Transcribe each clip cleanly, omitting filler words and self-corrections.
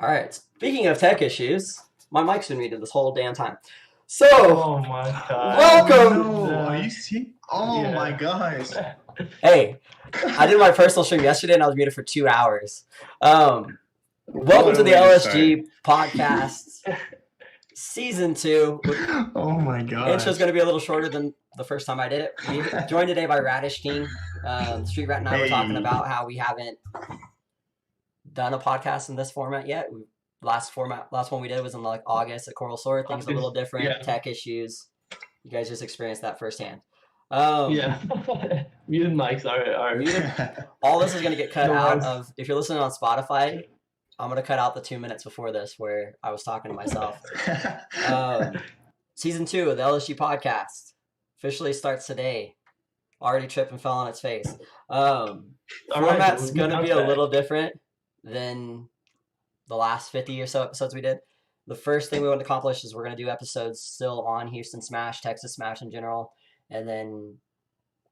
All right. Speaking of tech issues, my mic's been muted this whole damn time. So, Oh my god. welcome. Oh, no. Are you serious? Oh Yeah. my gosh. Hey, I did my personal stream yesterday and I was muted for 2 hours. Welcome to the LSG podcast, season 2. Oh my gosh. Intro's going to be a little shorter than the first time I did it. We joined today by RadishKing. Street Rat and I were talking about how we haven't done a podcast in this format yet. Last one we did was in like August at Coral Sword. Things a little different, tech issues. You guys just experienced that firsthand. Yeah. Muted mics are muted. All this is going to get cut out of, if you're listening on Spotify, I'm going to cut out the 2 minutes before this where I was talking to myself. Season 2 of the LSG podcast officially starts today. Already tripped and fell on its face. Format's going to be a little different than the last 50 or so episodes we did. The first thing we want to accomplish is we're going to do episodes still on Houston Smash, Texas Smash in general, and then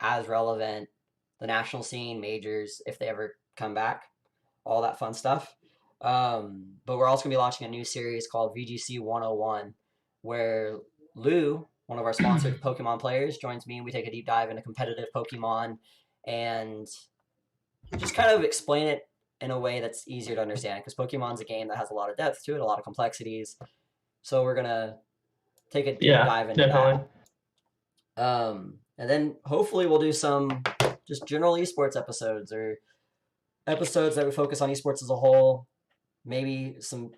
as relevant, the national scene, majors, if they ever come back, all that fun stuff. But we're also going to be launching a new series called VGC 101, where Lou, one of our sponsored Pokemon players, joins me and we take a deep dive into competitive Pokemon and just kind of explain it in a way that's easier to understand, because Pokemon's a game that has a lot of depth to it, a lot of complexities. So we're going to take a deep dive into that. And then hopefully we'll do some just general esports episodes, or episodes that we focus on esports as a whole. Maybe some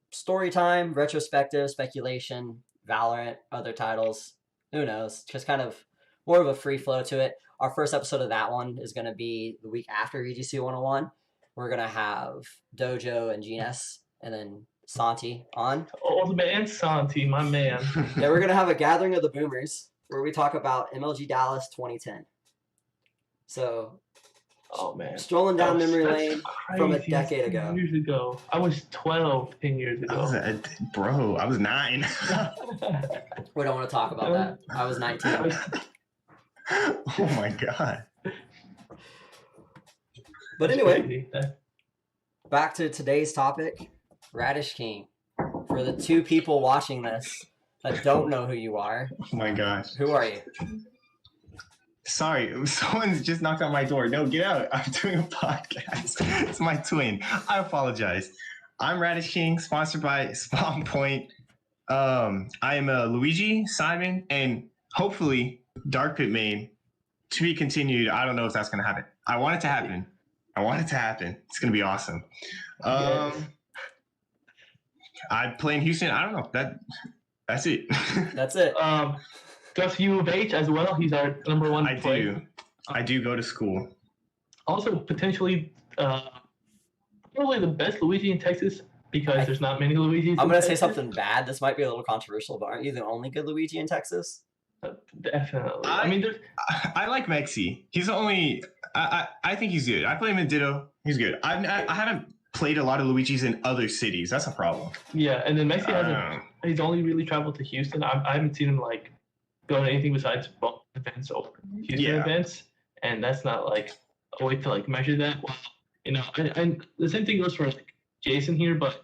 story time, retrospective, speculation, Valorant, other titles. Who knows? Just kind of more of a free flow to it. Our first episode of that one is going to be the week after VGC 101. We're going to have Dojo and GNS and then Santi on. Old man Santi, my man. Yeah, we're going to have a gathering of the boomers where we talk about MLG Dallas 2010. So, oh man, strolling down memory lane from a decade ago. 10 years ago. I was 12 10 years ago. I was 9. We don't want to talk about that. I was 19. Oh my god. But anyway, back to today's topic, RadishKing. For the 2 people watching this that don't know who you are. Oh my gosh. Who are you? Sorry, someone's just knocked on my door. No, get out. I'm doing a podcast. It's my twin. I apologize. I'm RadishKing, sponsored by Spawn Point. I am a Luigi, Simon, and hopefully Dark Pit main. To be continued. I don't know if that's going to happen. I want it to happen. It's going to be awesome. I play in Houston. I don't know. That's it. That's it. Gus U of H as well. He's our number 1 player. I do go to school. Also, potentially, probably the best Luigi in Texas, because there's not many Luigis. I'm going to say something bad. This might be a little controversial, but aren't you the only good Luigi in Texas? Definitely. I like Mexi. He's the only. I think he's good. I play him in Ditto. He's good. I haven't played a lot of Luigis in other cities. That's a problem. Yeah, and then Mexi hasn't. He's only really traveled to Houston. I haven't seen him go to anything besides both events or Houston events, and that's not a way to measure that. Well, and the same thing goes for Jason here, but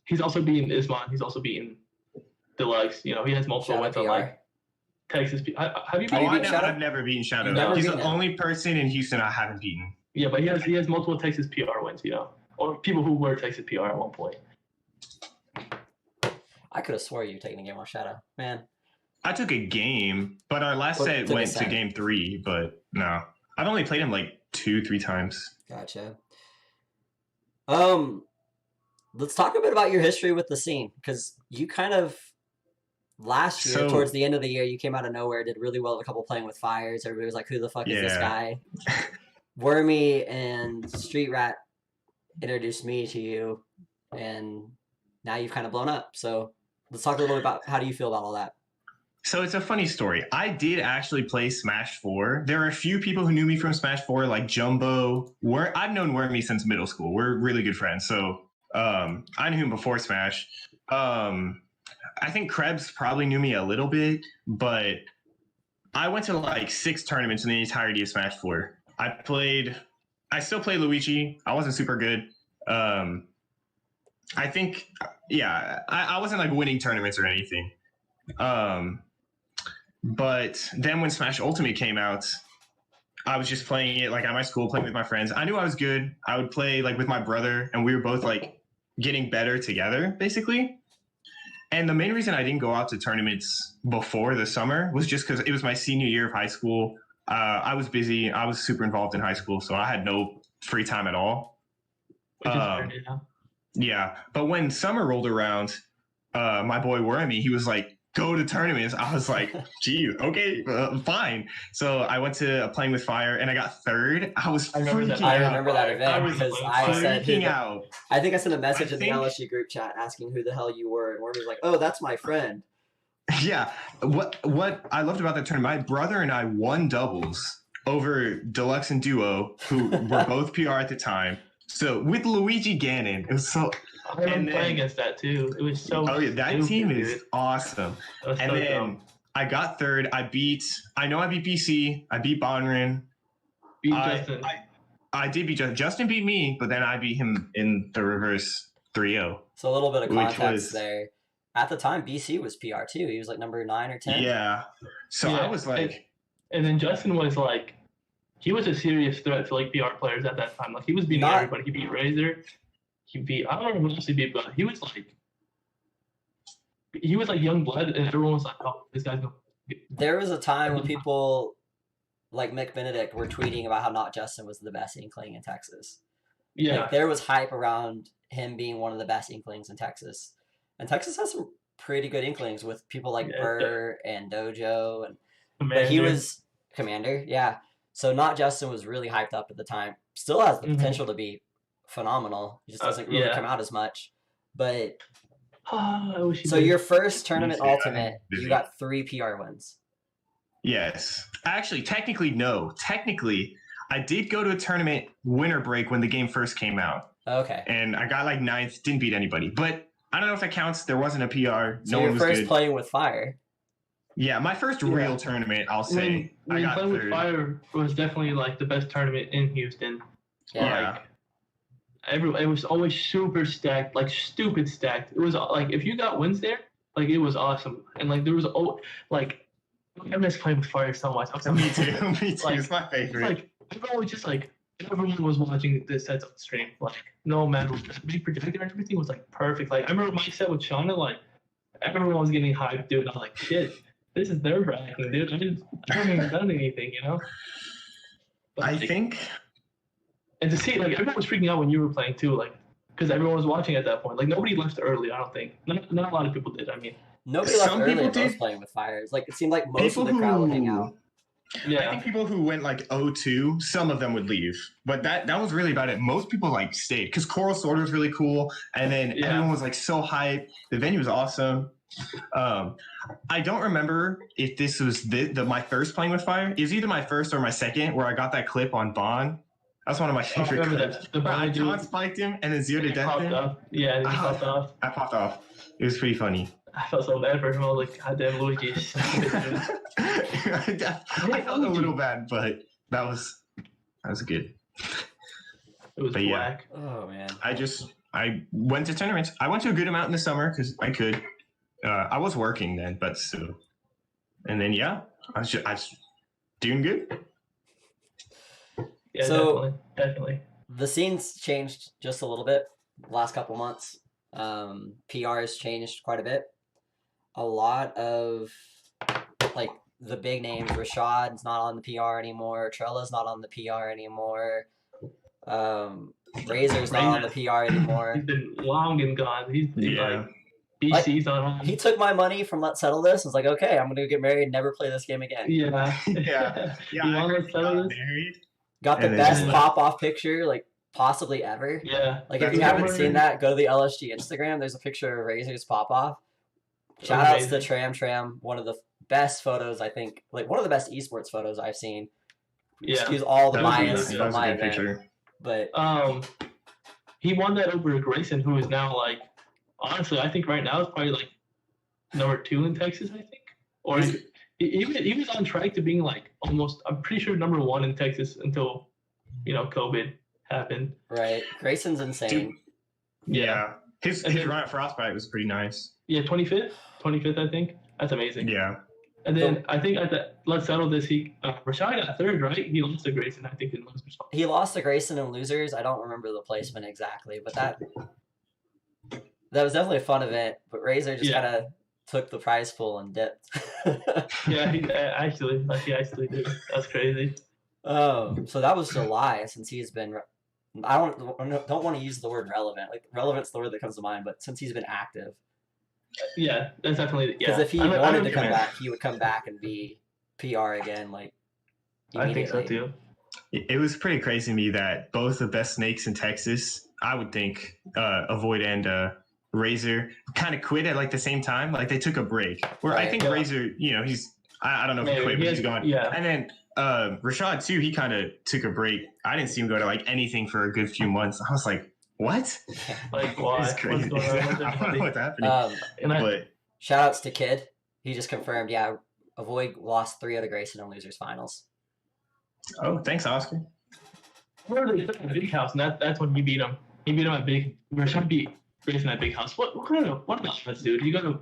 he's also beaten Isman. He's also beaten Deluxe. He has multiple wins on Texas. Have you beaten Shadow? I've never beaten Shadow. He's the only person in Houston I haven't beaten. Yeah, but he has multiple Texas PR wins. Or people who were Texas PR at one point. I could have swore you were taking a game on Shadow, man. I took a game, but our last set went to game 3. But no, I've only played him 2-3 times. Gotcha. Let's talk a bit about your history with the scene, because you kind of last year, towards the end of the year, you came out of nowhere, did really well at a couple playing with fires. Everybody was like, "Who the fuck is this guy?" Wormy and Street Rat introduced me to you, and now you've kind of blown up. So let's talk a little bit about how do you feel about all that. So it's a funny story. I did actually play Smash 4. There are a few people who knew me from Smash 4, like Jumbo. I've known Wormy since middle school. We're really good friends. So I knew him before Smash. I think Krebs probably knew me a little bit, but I went to 6 tournaments in the entirety of Smash 4. I still play Luigi. I wasn't super good. I think, yeah, I wasn't like winning tournaments or anything. But then when Smash Ultimate came out, I was just playing it like at my school, playing with my friends. I knew I was good. I would play like with my brother, and we were both like getting better together, basically. And the main reason I didn't go out to tournaments before the summer was just because it was my senior year of high school. I was busy. I was super involved in high school, so I had no free time at all. Which is fair, yeah. Yeah, but when summer rolled around, my boy Wormy, he was like, go to tournaments. I was like, gee, okay, fine. So I went to Playing with Fire, and I got third. I was freaking out. I remember that event because I said, out. I think I sent a message in the LSG group chat asking who the hell you were, and Wormy was like, oh, that's my friend. Yeah, what I loved about that tournament, my brother and I won doubles over Deluxe and Duo, who were both PR at the time. So with Luigi Gannon, it was so. I remember playing against that too. It was so. Oh yeah, that team is awesome. And so then dumb. I got third. I beat BC. I beat Bonrin. Justin. I did beat Justin. Justin beat me, but then I beat him in the reverse 3-0. So a little bit of context there. At the time, BC was PR too. He was like number 9 or 10. Yeah. So I was like, and then Justin was like, he was a serious threat to like PR players at that time. Like he was beating everybody. He beat Razor. He beat, I don't remember who else he beat, but he was like young blood, and everyone was like, oh, this guy's going. There was a time when people like Mick Benedict were tweeting about how Not Justin was the best Inkling in Texas. Yeah. Like, there was hype around him being one of the best Inklings in Texas. And Texas has some pretty good Inklings with people like Burr and Dojo. But he was Commander, yeah. So Not Justin was really hyped up at the time. Still has the potential to be phenomenal. He just doesn't really come out as much. But so your first tournament ultimate, you got 3 PR wins. Yes. Actually, technically, no. Technically, I did go to a tournament winter break when the game first came out. Okay. And I got like 9th, didn't beat anybody. But I don't know if that counts. There wasn't a PR. So no one was good. First Playing with Fire. Yeah, my first real tournament, I'll say. I got Playing third. with Fire was definitely like the best tournament in Houston. Yeah. It was always super stacked, like stupid stacked. It was like if you got wins there, like it was awesome. And like there was like I miss Playing with Fire so much. Me too. Like, it's my favorite. Like everyone was watching this sets on the stream. Like no matter what, big projector and everything was like perfect. Like I remember my set with Shauna, like everyone was getting hyped, dude. I was like, shit, this is nerve wracking, dude. I haven't even done anything, you know. But, I think. And to see, like, everyone was freaking out when you were playing too, like, because everyone was watching at that point. Like, nobody left early, I don't think. Not a lot of people did, I mean. Nobody left early when I was Playing with Fires. Like, it seemed like most of the crowd would hang out. Yeah. I think people who went, like, 0-2, some of them would leave. But that was really about it. Most people, like, stayed. Because Coral Sword was really cool. And then everyone was, like, so hyped. The venue was awesome. I don't remember if this was my first Playing with Fire. It was either my first or my second where I got that clip on Bond. That's one of my favorite clips. I taunt spiked him and then 0 to death. Yeah, and he popped off. I popped off. It was pretty funny. I felt so bad for him. I was like, goddamn Luigi. I felt a little bad, but that was good. It was whack. Oh man. I went to tournaments. I went to a good amount in the summer because I could. I was working then, but still. And then I was doing good. Yeah, so definitely. The scene's changed just a little bit the last couple months. PR has changed quite a bit. A lot of like the big names, Rashad's not on the PR anymore. Trella's not on the PR anymore. Razor's not on the PR anymore. He's been long and gone. He's like BC's on. He took my money from Let's Settle This. I was like, okay, I'm gonna get married and never play this game again. Yeah. Got the best pop-off picture, like, possibly ever. Yeah. Like, if you haven't seen that, go to the LSG Instagram. There's a picture of Razor's pop-off. Shout-outs to Tram. One of the best photos, I think. Like, one of the best esports photos I've seen. Yeah. Excuse all the bias from my event. Picture. But, he won that over Grayson, who is now, like, honestly, I think right now is probably, like, number 2 in Texas, I think. Or... He was on track to being like almost, I'm pretty sure, number 1 in Texas until, COVID happened. Right. Grayson's insane. Dude, yeah. His run at Frostbite was pretty nice. Yeah, 25th, I think. That's amazing. Yeah. And then I think let's settle this. Rashad got third, right? He lost to Grayson, I think, in losers. He lost to Grayson in losers. I don't remember the placement exactly, but that was definitely a fun event. But Razor just kind of took the prize pool and dipped. Yeah, he actually did. That's crazy. So that was July, since he's been. I don't want to use the word relevant. Like, relevant's the word that comes to mind, but since he's been active. Yeah, that's definitely because if he wanted to come back, he would come back and be PR again. Like, I think so too. It was pretty crazy to me that both the best snakes in Texas, I would think, Avoid and Razor, kind of quit at like the same time. Like, they took a break. Where I think Razor, he's I don't know if he quit, but he's gone. Yeah. And then Rashad too, he kind of took a break. I didn't see him go to like anything for a good few months. I was like, what? Like, why? It's crazy. I don't know what's happening. But shout outs to Kid. He just confirmed, Avoid lost 3 out of Grayson in losers finals. Oh, thanks, Oscar. Where they put Big House, and that's when he beat him. He beat him at Big. Rashad beat Grayson at Big House. What kind of offense, dude? You go to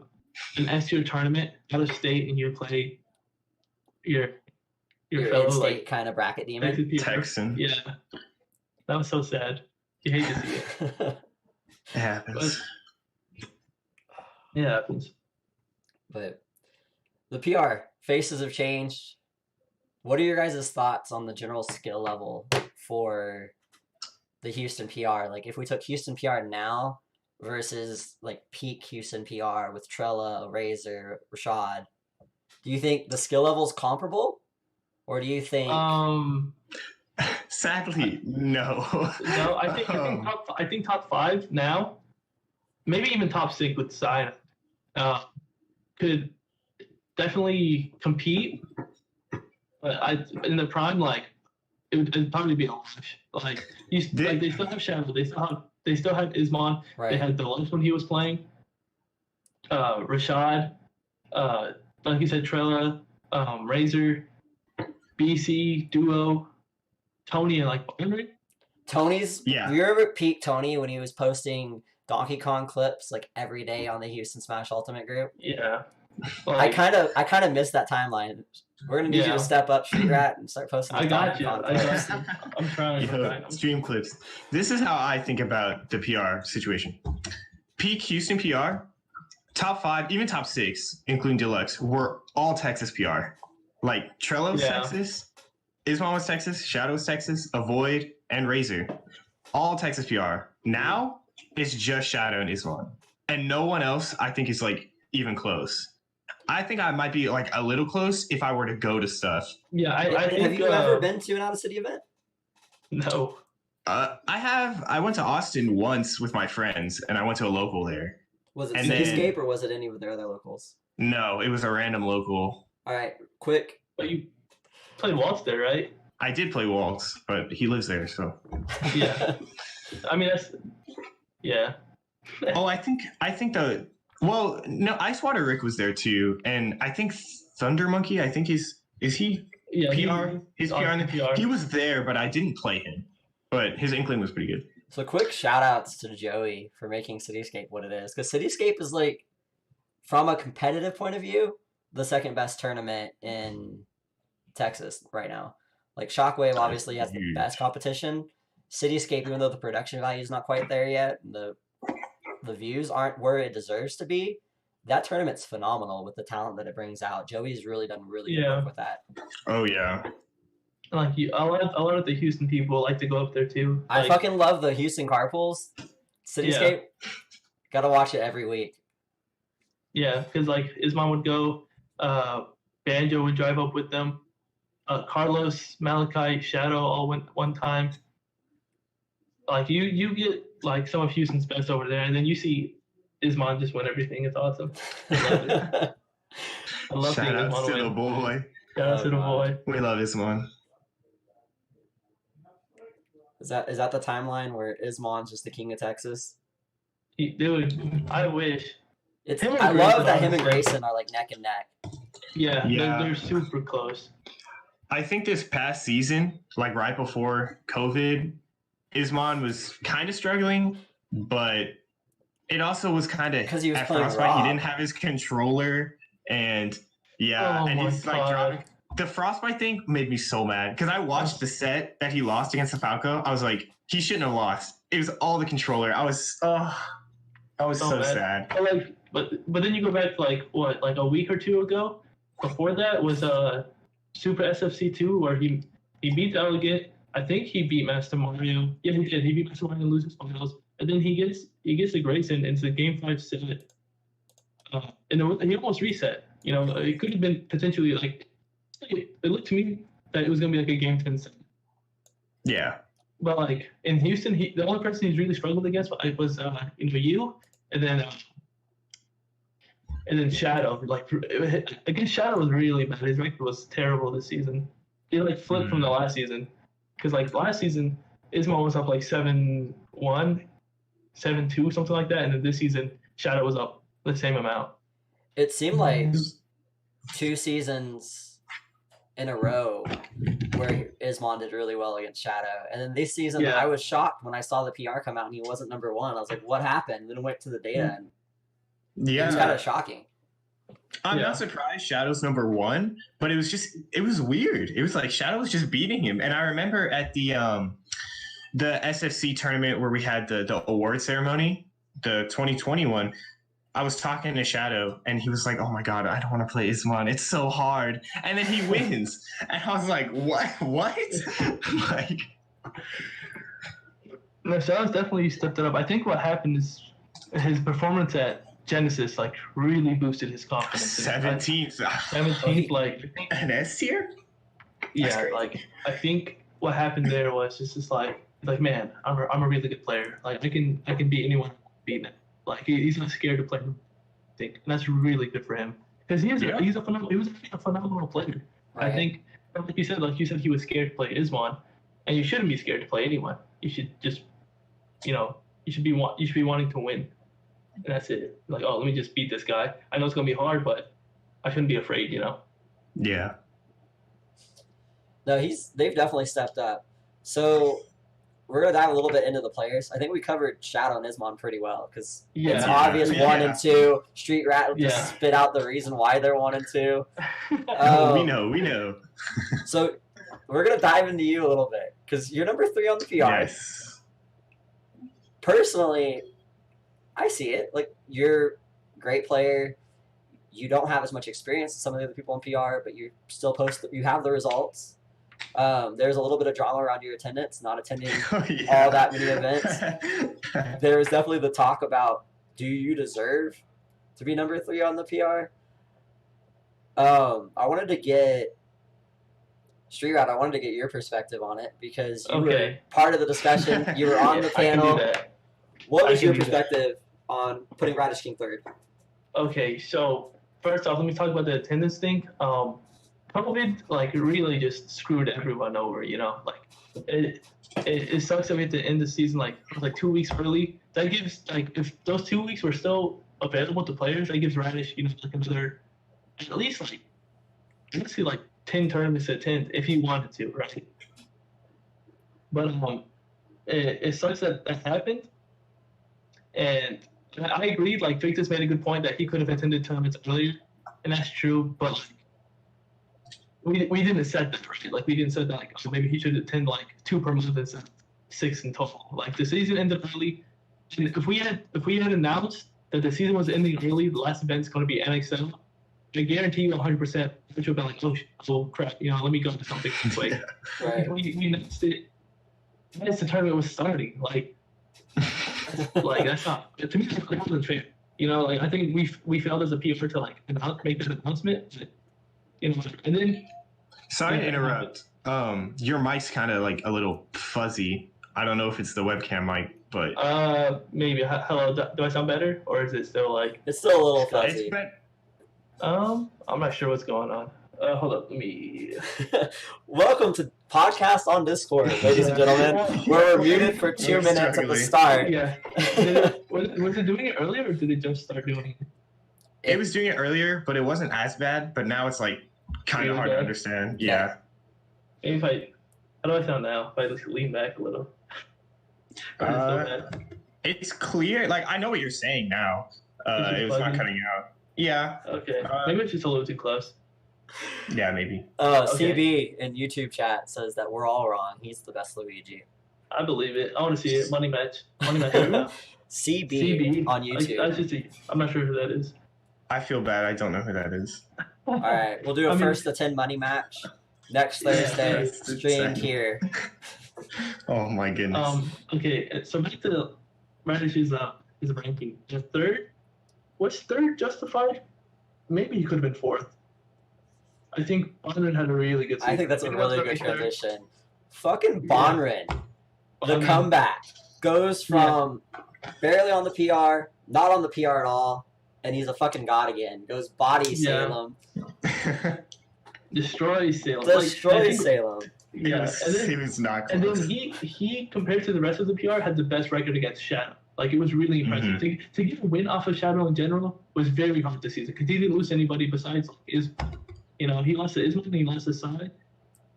an S2 tournament out of state and you play your fellow in-state kind of bracket demon. Texan. Yeah, that was so sad. You hate to see it. It happens. Yeah, it happens. But the PR faces have changed. What are your guys' thoughts on the general skill level for the Houston PR? Like, if we took Houston PR now versus like peak Houston PR with Trella, Razor, Rashad, do you think the skill level is comparable, or do you think? Sadly, no. No, I think top 5 now, maybe even top 6 with Side, could definitely compete. But in the prime, like, it'd probably be a wash. Like, they still have Shadow, they still have Isman. Right. They had Deluxe when he was playing. Rashad, like you said, Trella, Razor, BC, Duo, Tony, and like Henry. Tony's. Yeah. Do you remember peak Tony when he was posting Donkey Kong clips like every day on the Houston Smash Ultimate group? Yeah. Like, I kind of missed that timeline. We're gonna need you to step up, Streetrat, and start posting. I got you. I'm trying. Stream clips. This is how I think about the PR situation. Peak Houston PR, top 5, even top 6, including Deluxe, were all Texas PR. Like, Trello was Texas, Isman was Texas, Shadow was Texas, Avoid, and Razor. All Texas PR. Now, it's just Shadow and Isman. And no one else, I think, is like even close. I think I might be like a little close if I were to go to stuff. Yeah, I think. Have you ever been to an out-of-city event? No. I went to Austin once with my friends, and I went to a local there. Was it Cityscape or was it any of their other locals? No, it was a random local. All right, quick. But you played Waltz there, right? I did play Waltz, but he lives there, so. Yeah. I mean, yeah. Oh, I think well, no, Icewater Rick was there too, and I think Thunder Monkey. I think is he PR? He's PR. He was there, but I didn't play him. But his inkling was pretty good. So quick shout outs to Joey for making Cityscape what it is, because Cityscape is like, from a competitive point of view, the second best tournament in Texas right now. Like, Shockwave obviously has the best competition. Cityscape, even though the production value is not quite there yet, the views aren't where it deserves to be. That tournament's phenomenal with the talent that it brings out. Joey's really done really good work with that. Oh yeah. Like, a lot of the Houston people like to go up there too. I fucking love the Houston carpools. Cityscape, gotta watch it every week. Yeah, because like Isman would go, Banjo would drive up with them. Carlos, Malachi, Shadow all went one time. Like, you get like some of Houston's best over there, and then you see Isman just win everything. It's awesome. I love it. I love Shout out to the boy. Shout out to the boy. We love Isman. Is that the timeline where Isman's just the king of Texas? Dude, I wish. I love that him and Grayson are like neck and neck. Yeah. They're super close. I think this past season, like right before COVID, Isman was kind of struggling, but It also was kind of because he was at playing Frostbite. He raw. didn't have his controller, and and he's like dropping. The Frostbite thing made me so mad because I watched the set that he lost against the Falco. I was like, he shouldn't have lost. It was all the controller. I was so sad. But then you go back to like a week or two ago. Before that was Super SFC2 where he beat Elegant. I think he beat Master Mario. Yeah, he did. He beat Master Mario and loses finals. And then he gets the Grayson into the Game 5 set. And he almost reset. You know, it could have been potentially like. It looked to me that it was gonna be like a Game 10 set. Yeah. But like in Houston, the only person he's really struggled against was you, and then Shadow. Like against Shadow was really bad. His record was terrible this season. He like flipped from the last season, because like last season Ismail was up like 7-1, 7-2, something like that, and then this season Shadow was up the same amount. It seemed like 2 seasons in a row where Ismon did really well against Shadow. And then this season, I was shocked when I saw the PR come out and he wasn't number 1. I was like, what happened? Then I went to the data and it was kind of shocking. I'm not surprised Shadow's number 1, but it was weird. It was like Shadow was just beating him. And I remember at the SFC tournament where we had the award ceremony, the 2021, I was talking to Shadow, and he was like, "Oh my god, I don't want to play Isman. It's so hard." And then he wins, and I was like, "What? Like, no, Shadow's definitely stepped it up. I think what happened is his performance at Genesis like really boosted his confidence. 17th, like an S tier. Yeah, like I think what happened there was just like man, I'm a really good player. Like I can beat anyone, beat him. Like he's not scared to play. I think, and that's really good for him because he was a phenomenal player. Right. I think, like you said, he was scared to play Ismon, and you shouldn't be scared to play anyone. You should just, you should be wanting to win, and that's it. Like, oh, let me just beat this guy. I know it's gonna be hard, but I shouldn't be afraid. Yeah. No, they've definitely stepped up. So we're going to dive a little bit into the players. I think we covered Shadow and Ismon pretty well because it's obvious 1 and 2. Street Rat just spit out the reason why they're 1 and 2. We know. So we're going to dive into you a little bit because you're number 3 on the PR. Yes. Personally, I see it. Like, you're a great player. You don't have as much experience as some of the other people in PR, but you still you have the results. There's a little bit of drama around your attendance, not attending all that many events. There was definitely the talk about, do you deserve to be number 3 on the PR? I wanted to get Street Rat. I wanted to get your perspective on it because you were part of the discussion. You were on the panel. What was your perspective on putting RadishKing 3rd? Okay, so first off, let me talk about the attendance thing. COVID really just screwed everyone over, Like it sucks that we had to end the season like 2 weeks early. That gives if those 2 weeks were still available to players, that gives Radish another at least 10 tournaments to attend if he wanted to, right? But it sucks that happened, and I agreed. Like Victor's made a good point that he could have attended tournaments earlier, and that's true, but. We didn't set that right. Like we didn't set that so maybe he should attend 2 per month instead of 6 in total. Like the season ended early. And if we had announced that the season was ending early, the last event's going to be NXL, I guarantee you 100%, which would be like, oh crap, let me go to something this way. Right. We announced it as the tournament was starting. Like that's not, to me, that wasn't fair. I think we failed as a PR to make this announcement. And then. Sorry to interrupt. Your mic's kind of a little fuzzy. I don't know if it's the webcam mic, but. Maybe. Hello. Do I sound better, or is it still It's still a little fuzzy. I'm not sure what's going on. Hold up. Let me. Welcome to Podcast on Discord, ladies and gentlemen. Where we're muted for 2 minutes at the start. Yeah. Was it doing it earlier, or did it just start doing it? It was doing it earlier, but it wasn't as bad. But now it's kind of hard to understand. Yeah. Maybe how do I sound now? If I just lean back a little. It's clear. Like, I know what you're saying now. It was not cutting out. Yeah. Okay. Maybe it's just a little too close. Yeah, maybe. Okay. CB in YouTube chat says that we're all wrong. He's the best Luigi. I believe it. I want to see it. Money match. Money match right now. CB on YouTube. I'm not sure who that is. I feel bad. I don't know who that is. All right, we'll do a first to 10 money match next Thursday. Stream here. Oh my goodness. Okay, so back to Radish's ranking. The third. Was third justified? Maybe he could have been fourth. I think Bonren had a really good season. I think that's a really good transition. Fucking Bonren. The comeback goes from barely on the PR, not on the PR at all, and he's a fucking god again. Goes body Salem. Destroys Salem. Destroys Salem. Yeah, he was not close. And then he, compared to the rest of the PR, had the best record against Shadow. Like, it was really impressive. Mm-hmm. To get a win off of Shadow in general was very hard this season because he didn't lose anybody besides he lost to Isman, and he lost to Sai,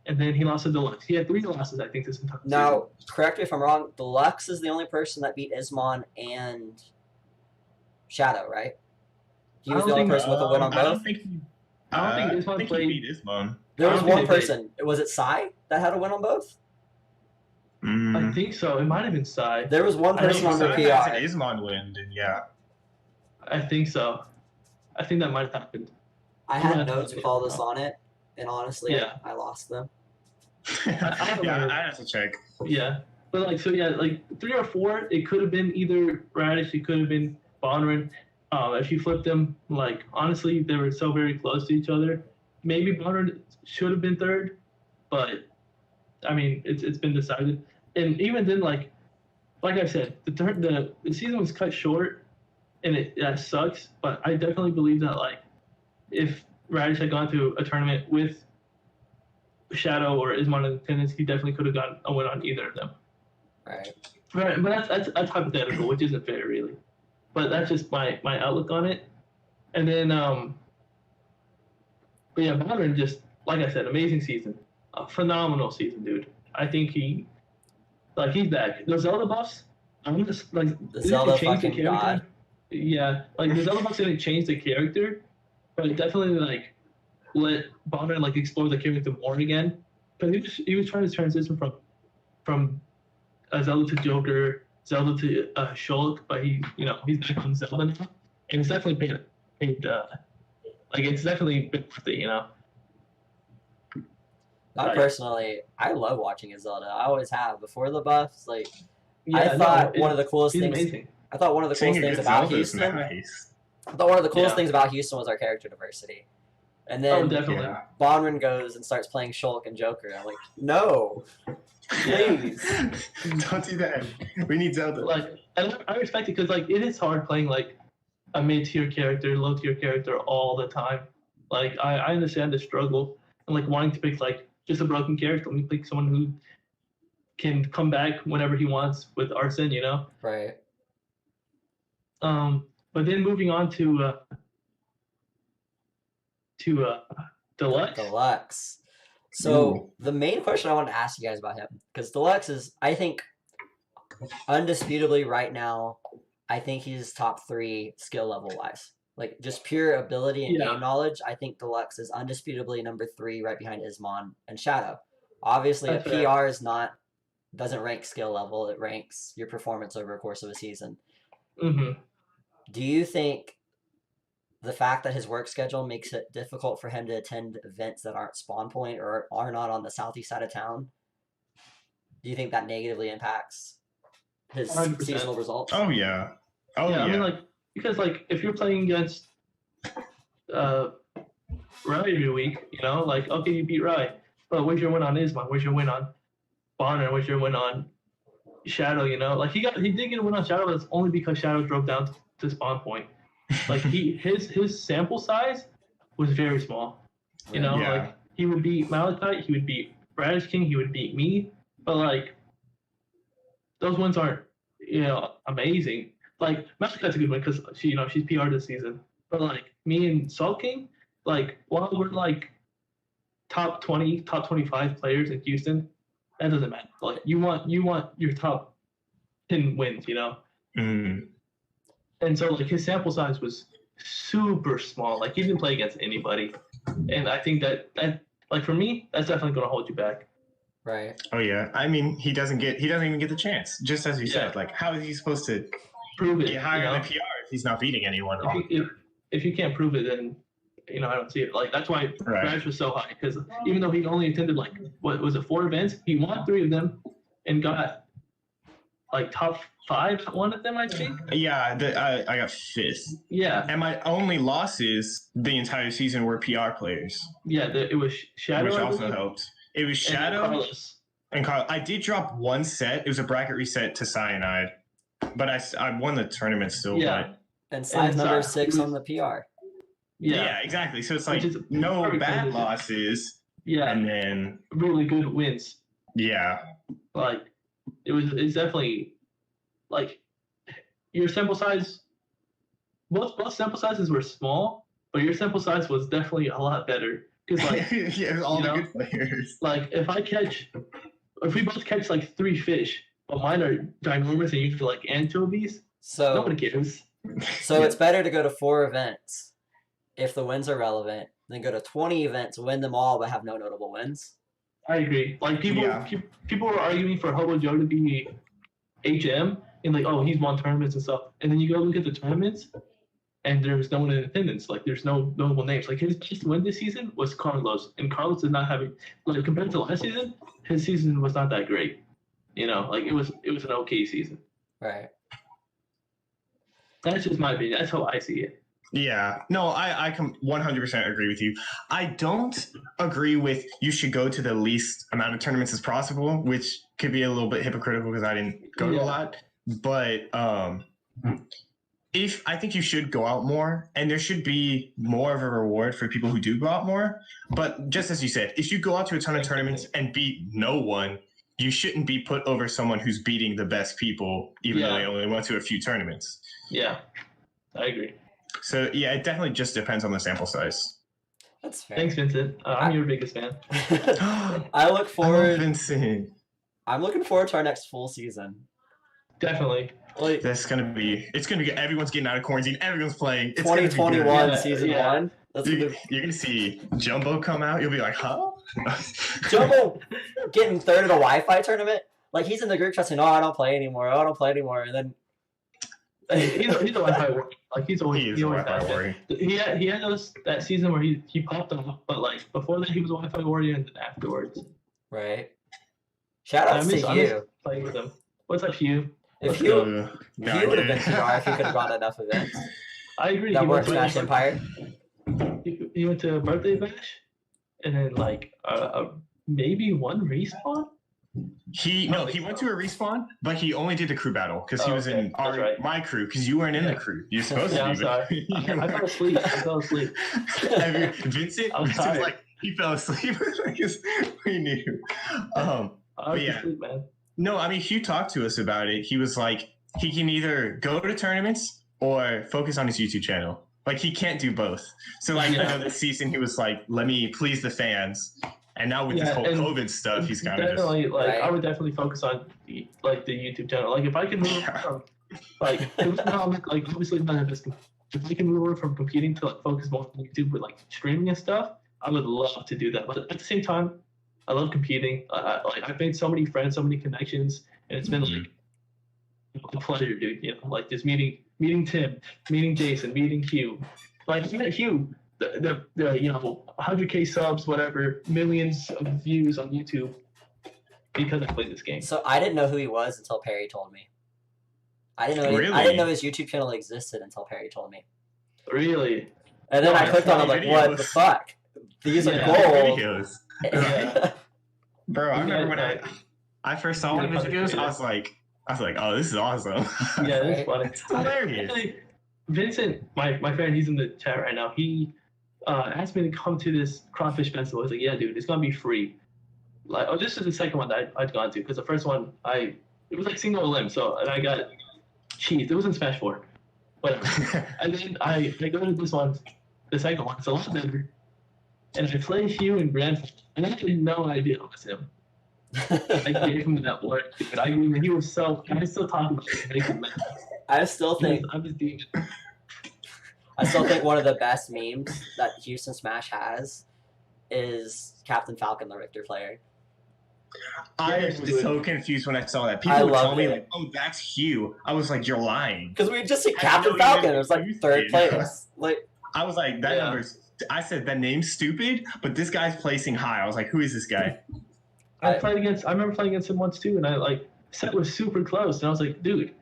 and then he lost to Deluxe. He had 3 losses, I think, this entire season. Now, correct me if I'm wrong, Deluxe is the only person that beat Isman and Shadow, right? He was the only person with a win on both? I don't think Isman played. He beat Isman. There was one person. Was it Sai that had a win on both? I think so. It might have been Sai. There was one person on the PR. Isman win, and yeah. I think so. I think that might have happened. I had notes with all this on it, and honestly, I lost them. I have to check. Yeah. But, 3 or 4, it could have been either Radish, it could have been Bonren. If you flipped them, honestly, they were so very close to each other. Maybe Bonren should have been third, but, I mean, it's been decided. And even then, like I said, the season was cut short, and that sucks. But I definitely believe that, if Radish had gone to a tournament with Shadow or Isman in attendance, he definitely could have gotten a win on either of them. Right. Right, but that's hypothetical, which isn't fair, really. But that's just my outlook on it. And then, but yeah, Bonren just, like I said, amazing season. A phenomenal season, dude. I think he's back. The Zelda buffs, I'm just, the Zelda fucking god. Yeah, the Zelda buffs didn't change the character, but it definitely, let Bonren, explore the character more again. Because he was trying to transition from Zelda to Joker, Zelda to Shulk, but he's back on Zelda now, and it's definitely paid. It's definitely been worth it, Personally, I love watching a Zelda. I always have before the buffs. I thought one of the coolest things. Amazing. I thought one of the coolest things about Houston. Nice. I thought one of the coolest things about Houston was our character diversity. And then Bonren goes and starts playing Shulk and Joker. I'm like, no, please. Don't do that. We need Zelda. And I respect it because it is hard playing a mid-tier character, low-tier character all the time. I understand the struggle and wanting to pick just a broken character. Let me pick someone who can come back whenever he wants with Arsene, Right. But then moving on to Deluxe. Deluxe. So the main question I wanted to ask you guys about him, because Deluxe is, I think, undisputably right now, I think he's top 3 skill level wise. Just pure ability and game knowledge, I think Deluxe is undisputably number 3 right behind Isman and Shadow. Obviously, a PR doesn't rank skill level, it ranks your performance over a course of a season. Mm-hmm. Do you think the fact that his work schedule makes it difficult for him to attend events that aren't spawn point or are not on the southeast side of town, do you think that negatively impacts his 100%. Seasonal results? Oh, yeah. I mean, because, if you're playing against Rai every week, okay, you beat Rai, but where's your win on Isman? Where's your win on Bonner? Where's your win on Shadow, he did get a win on Shadow, but it's only because Shadow drove down to spawn point. His sample size was very small. He would beat Malachite, he would beat RadishKing, he would beat me, but those wins aren't amazing. Malachite's a good win because she's PR this season. But me and Salt King, while we're top 20, top 25 players in Houston, that doesn't matter. You want your top 10 wins, Mm. And so like his sample size was super small. Like he didn't play against anybody. And I think that like for me, that's definitely going to hold you back. Right. Oh yeah. I mean, he doesn't even get the chance. Just as you said, like how is he supposed to prove it? Get higher in the PR if he's not beating anyone. If you can't prove it, then I don't see it. Like that's why Radish was so high, because even though he only attended like what was it 4 events, he won 3 of them and got like top 5 at one of them, I think. Yeah, I got 5th. Yeah. And my only losses the entire season were PR players. Yeah, it was Shadow, which also helped. It was Shadow and Carlos. I did drop 1 set. It was a bracket reset to Cyanide, but I won the tournament still. Yeah. But... And size number 6 on the PR. Yeah, exactly. So it's like no bad losses. Yeah. And then really good wins. Yeah. Like it's definitely like your sample size. Both sample sizes were small, but your sample size was definitely a lot better. Because like yeah, all the good players. Like if we both catch like 3 fish, but mine are ginormous and you feel like anchovies, so nobody cares. So it's better to go to 4 events if the wins are relevant than go to 20 events, win them all, but have no notable wins. I agree. Like people were arguing for Hobo Joe to be HM and like, oh, he's won tournaments and stuff. And then you go look at the tournaments and there's no one in attendance. Like there's no notable names. Like his best win this season was Carlos, and Carlos did not have like compared to last season, his season was not that great. Like it was an okay season. Right. That's just my opinion. That's how I see it. Yeah. No, I 100% agree with you. I don't agree with you should go to the least amount of tournaments as possible, which could be a little bit hypocritical because I didn't go to a lot. But I think you should go out more, and there should be more of a reward for people who do go out more. But just as you said, if you go out to a ton of tournaments and beat no one, you shouldn't be put over someone who's beating the best people, even though they only went to a few tournaments. Yeah, I agree. So, yeah, it definitely just depends on the sample size. That's fair. Thanks, Vincent. I'm your biggest fan. I look forward. Vincent. I'm looking forward to our next full season. Definitely. Like, it's gonna be good. Everyone's getting out of quarantine. Everyone's playing. It's 2021 season 1. You're gonna see Jumbo come out. You'll be like, huh? Jumbo getting 3rd at a Wi-Fi tournament. Like he's in the group chat saying, "No, I don't play anymore. I don't play anymore." And then he's a Wi-Fi warrior. Like he's always a Wi-Fi warrior. He had that season where he popped off, but like before that he was a Wi-Fi warrior, and then afterwards. Right. Shout out to you. Playing with him. What's up, Hugh? If you would have been PR if you could have gone to enough events. I agree. That worked Smash Empire. He went to Birthday Bash, and then like maybe 1 respawn. He went to a respawn, but he only did the crew battle because he was in my crew because you weren't in the crew. You're supposed to be. I'm sorry. I fell asleep. Vincent was like he fell asleep because we knew. Asleep, man. No, I mean, Hugh talked to us about it. He was like, he can either go to tournaments or focus on his YouTube channel. Like, he can't do both. So, like, this season, he was like, let me please the fans. And now with this whole COVID stuff, he's kind of just... I would definitely focus on, the YouTube channel. Like, if I can move from, like, obviously not if I can move over from competing to, like, focus more on YouTube with, like, streaming and stuff, I would love to do that. But at the same time, I love competing. I've made so many friends, so many connections, and it's been like a pleasure, dude. Like just meeting Tim, meeting Jason, meeting Hugh. Like I met Hugh, the 100K subs, whatever, millions of views on YouTube because I played this game. So I didn't know who he was until Perry told me. I didn't know his YouTube channel existed until Perry told me. Really? And then I clicked on it, I'm like, what the fuck? These are gold. Videos. Bro, I remember when I first saw one of his videos, I was like, oh, this is awesome. Yeah, this is funny. It's hilarious. Actually, Vincent, my friend, he's in the chat right now. He asked me to come to this crawfish festival. I was like, yeah, dude, it's gonna be free. Like, this is the second one that I'd gone to because the first one it was like single limb, and I got cheesed. It was in Smash 4, whatever. And then I go to this one, the second one. It's a lot better. And I play Hugh in Grand Final, and I had no idea it was him. I gave him that look. But I mean, he was so. I was still talking shit. Make him mad. I still think I'm just demon. I still think one of the best memes that Houston Smash has is Captain Falcon, the Richter player. I was so confused when I saw that. I People would tell loved me, it. like, oh, that's Hugh. I was like, you're lying. Because we just see I Captain know Falcon. even It was like Houston. third place. Like, I was like, that number's. I said, that name's stupid, but this guy's placing high. I was like, who is this guy? I remember playing against him once too, and I like set was super close, and I was like, dude,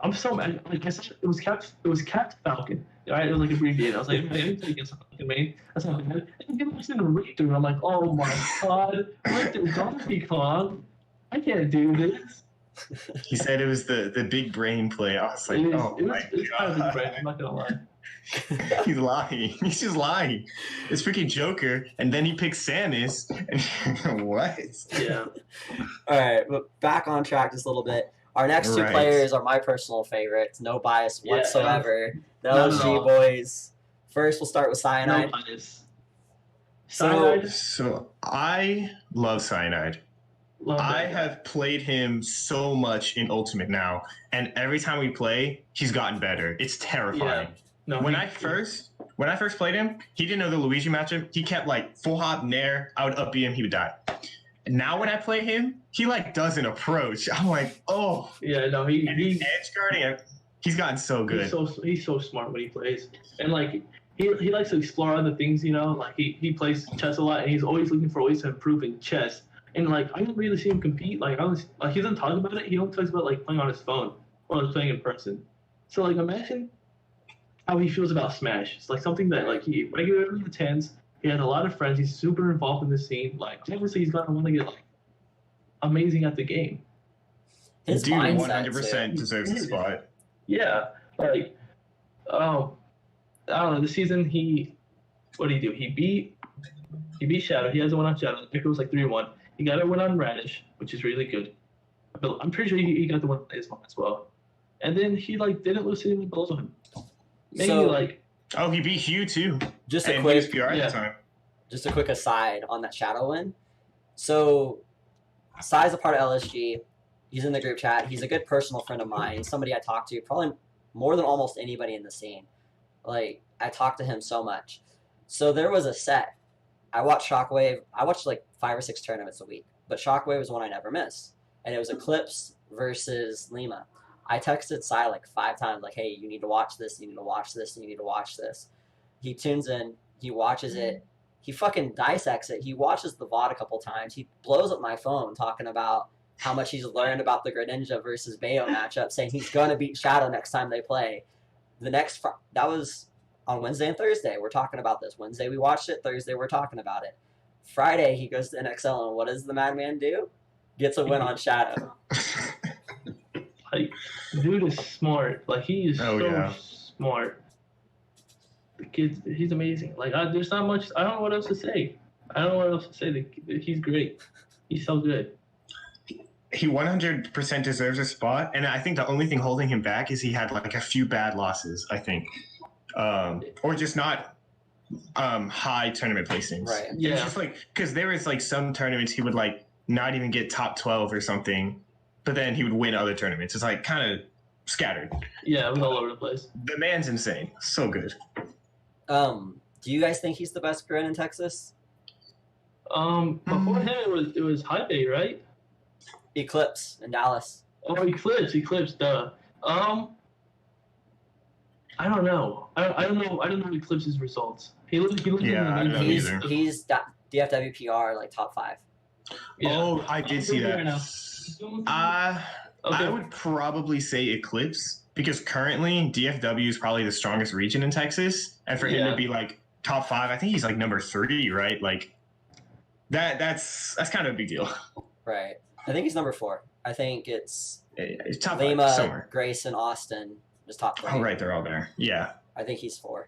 I'm so mad. Like I said, it was Cap Falcon. All right, it was like abbreviated. I was like, I didn't play against Falcon, man. That's not bad. And then I was in a Richter, and I'm like, oh my god, Richter Donkey Kong. I can't do this. He said it was the big brain play. I was like, oh my it's kind of god. big brain, I'm not gonna lie. He's lying. He's just lying. It's freaking Joker, and then he picks Samus. And what? Yeah. all right, but back on track just a little bit. Our next two Right. players are my personal favorites. No bias Yeah. whatsoever. The Not at LSG all. boys. First, we'll start with Cyanide. No bias. So, Cyanide? So I love Cyanide. Love I that. have played him so much in Ultimate now, and every time we play, he's gotten better. It's terrifying. No, When I first played him, he didn't know the Luigi matchup. He kept like full hop nair. I would up B him, he would die. And now when I play him, he like does an approach. I'm like, oh. Yeah, no, And he's edge guarding him. He's gotten so good. he's so smart when he plays, and like he likes to explore other things. You know, like he plays chess a lot, and he's always looking for ways to improve in chess. And like I don't really see him compete. Like he doesn't talk about it. He only talks about like playing on his phone or like playing in person. So like imagine how he feels about Smash. It's like something that like he regularly attends. He has a lot of friends. He's super involved in the scene. Like obviously he's gonna want to get like amazing at the game. his Dude, mindset 100% too. deserves the spot. Yeah, like I don't know. This season what did he do? He beat Shadow. He has a win on Shadow. I think it was like 3-1. He got a win on Radish, which is really good. But I'm pretty sure he got the win on Islam as well. And then he like didn't lose anyone below him. Maybe So- like Oh, he beat Hugh too. Just a And he was quick, PR at yeah. the time. just a quick aside on that Shadow win. So, Sai's a part of LSG. He's in the group chat. He's a good personal friend of mine. He's somebody I talk to probably more than almost anybody in the scene. Like, I talk to him so much. So there was a set. I watched Shockwave. I watched like 5 or 6 tournaments a week. But Shockwave was one I never missed. And it was Eclipse versus Lima. I texted Sai like 5 times, like, hey, you need to watch this, you need to watch this, you need to watch this. He tunes in, he watches it, he fucking dissects it. He watches the VOD a couple times. He blows up my phone talking about how much he's learned about the Greninja versus Bayo matchup, saying he's going to beat Shadow next time they play. That was on Wednesday and Thursday. We're talking about this. Wednesday we watched it. Thursday we're talking about it. Friday he goes to NXL, and what does the madman do? Gets a win on Shadow. like dude is smart. Like he is yeah. smart. The kid, he's amazing. Like there's not much. I don't know what else to say. He's great. He's so good. He 100% deserves a spot, and I think the only thing holding him back is he had like a few bad losses, I think, or just not high tournament placings. Right. Yeah. It's just like because there was like some tournaments he would like not even get top 12 or something, but then he would win other tournaments. It's like kind of scattered. Yeah, it was all over the place. The man's insane. So good. Do you guys think he's the best Grin in Texas? Before him it was High Bay, right? Eclipse in Dallas. Oh, Eclipse, duh. I don't know. I don't know Eclipse's results. He lives Yeah, I in don't know the either. He's DFWPR like top 5. Yeah. Oh, I did see Right now. that. Okay. I would probably say Eclipse because currently DFW is probably the strongest region in Texas, and for him Yeah. to be like top 5, I think he's like number 3, right? Like that's kind of a big deal. Right. I think he's number 4. I think it's It's top 5 Lima, somewhere. Grayson, Austin is top 3. Oh, right, they're all there. Yeah. I think he's 4.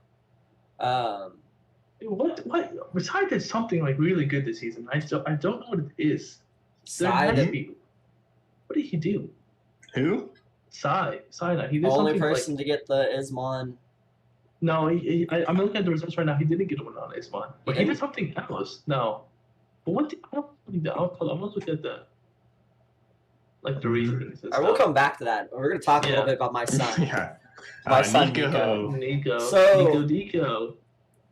What? Besides did something like really good this season. I don't know what it is. There had to Sai, be. What did he do? Who? Sai. He did only something person like. to get the Ismon. No, I'm looking at the results right now. He didn't get a win on Isman, but he did something else. No, but what? I don't. I'm gonna look at the like the reasons. I will come back to that. We're gonna talk a little bit about my son. Yeah. My son Nico. So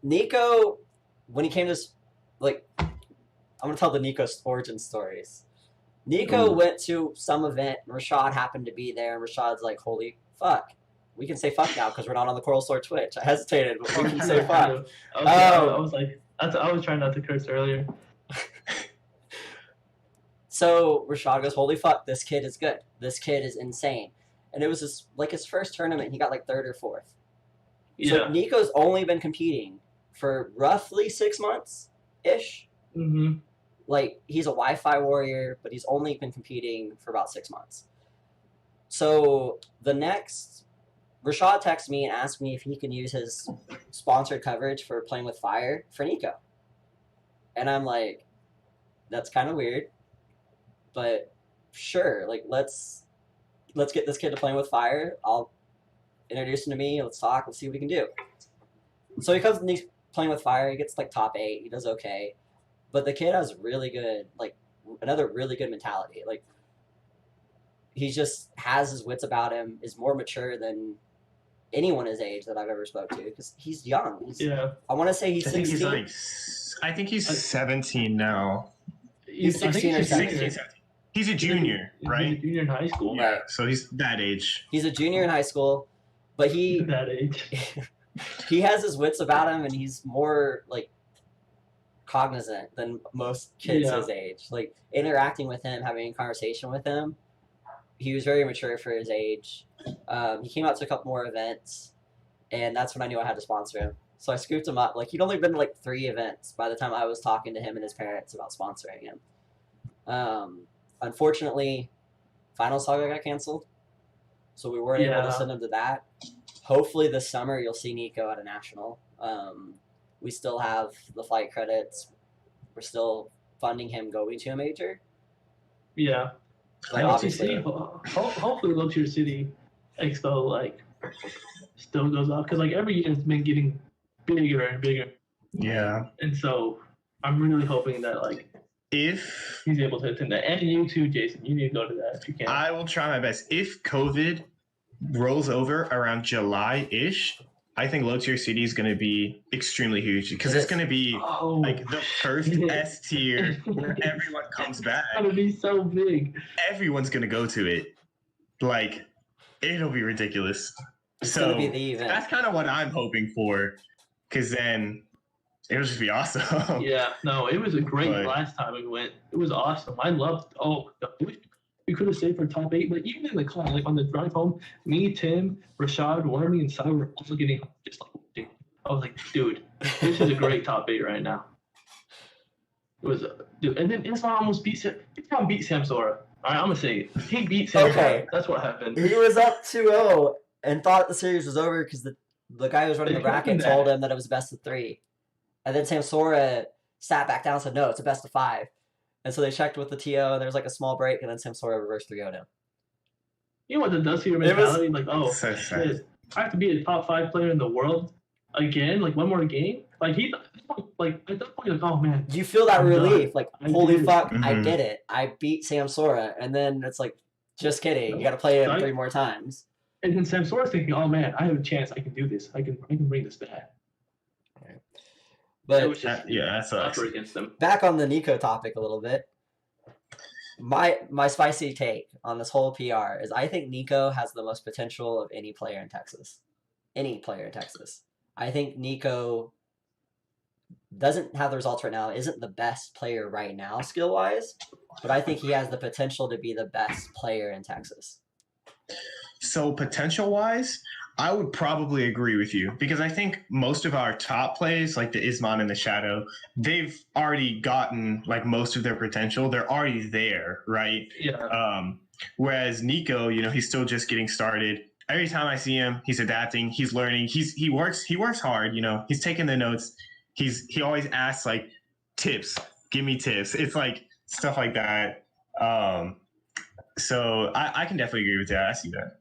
Nico, when he came to I'm gonna tell the Nico origin stories. Nico went to some event. Rashad happened to be there, and Rashad's like, "Holy fuck, we can say fuck now because we're not on the Coral Store Twitch." I hesitated, but we can say fuck. I was like, I was trying not to curse earlier. So Rashad goes, "Holy fuck, this kid is good. This kid is insane." And it was his first tournament. He got like 3rd or 4th. Yeah. So Nico's only been competing for roughly 6 months ish. Mm-hmm. Like, he's a Wi-Fi warrior, but he's only been competing for about 6 months. So Rashad texted me and asked me if he can use his sponsored coverage for Playing with Fire for Nico. And I'm like, that's kind of weird, but sure, like, let's get this kid to Playing with Fire. I'll introduce him to me. Let's talk. Let's see what we can do. So he comes and he's Playing with Fire. He gets like top 8. He does okay. But the kid has really good, like, another really good mentality. Like, he just has his wits about him, is more mature than anyone his age that I've ever spoke to, because he's young. I want to say he's 16. I think he's 17 now. He's 16 or 17. He's a junior, right? He's a junior in high school. Yeah, right. So he's that age. He's a junior in high school, but that age. He has his wits about him, and he's more, like, cognizant than most kids his age. Like, interacting with him, having a conversation with him, he was very mature for his age. He came out to a couple more events, and that's when I knew I had to sponsor him. So I scooped him up. Like, he'd only been to like 3 events by the time I was talking to him and his parents about sponsoring him. Unfortunately, Final Saga got canceled, so we weren't able to send him to that. Hopefully this summer you'll see Nico at a national. We still have the flight credits. We're still funding him going to a major. Yeah. But obviously, hopefully Low Tier City Expo like still goes off, because like every year it's been getting bigger and bigger. Yeah. And so I'm really hoping that like if he's able to attend that, and you too, Jason, you need to go to that if you can. I will try my best. If COVID rolls over around July-ish, I think Low Tier City is going to be extremely huge, because it's going to be like the first S tier where everyone comes back. It's going to be so big. Everyone's going to go to it. Like, it'll be ridiculous. It's going to be the event. That's kind of what I'm hoping for, because then it'll just be awesome. Yeah, no, it was a great last time we went. It was awesome. I loved we could have stayed for top 8, but even in the car, like on the drive home, me, Tim, Rashad, Wormy, and Sai were all getting just like, dude. I was like, dude, this is a great top 8 right now. It was, dude, and then Islam almost beat Samsora. All right, I'm gonna say it. He beat Samsora. Okay. That's what happened. He was up 2-0 and thought the series was over because the guy who was running the bracket told him that it was best of 3, and then Samsora sat back down and said, "No, it's a best of 5." And so they checked with the TO, and there was like a small break, and then Samsora reversed 3-0 down. You know what the does here mentality? Like, oh, shit, I have to be a top 5 player in the world again, like one more game. Like like at that point, like, oh man. You feel that relief, like, holy fuck, I did it. I beat Samsora, and then it's like, just kidding, you got to play him 3 more times. And then Samsora's thinking, oh man, I have a chance. I can do this. I can bring this back. But that sucks. Against them. Back on the Nico topic a little bit. My spicy take on this whole PR is I think Nico has the most potential of any player in Texas. Any player in Texas. I think Nico doesn't have the results right now, isn't the best player right now skill-wise, but I think he has the potential to be the best player in Texas. So potential-wise, I would probably agree with you, because I think most of our top plays, like the Isman and the Shadow, they've already gotten like most of their potential. They're already there, right? Yeah. Whereas Nico, he's still just getting started. Every time I see him, he's adapting, he's learning, he works hard. He's taking the notes. He always asks like tips, give me tips. It's like stuff like that. So I can definitely agree with that. I see that.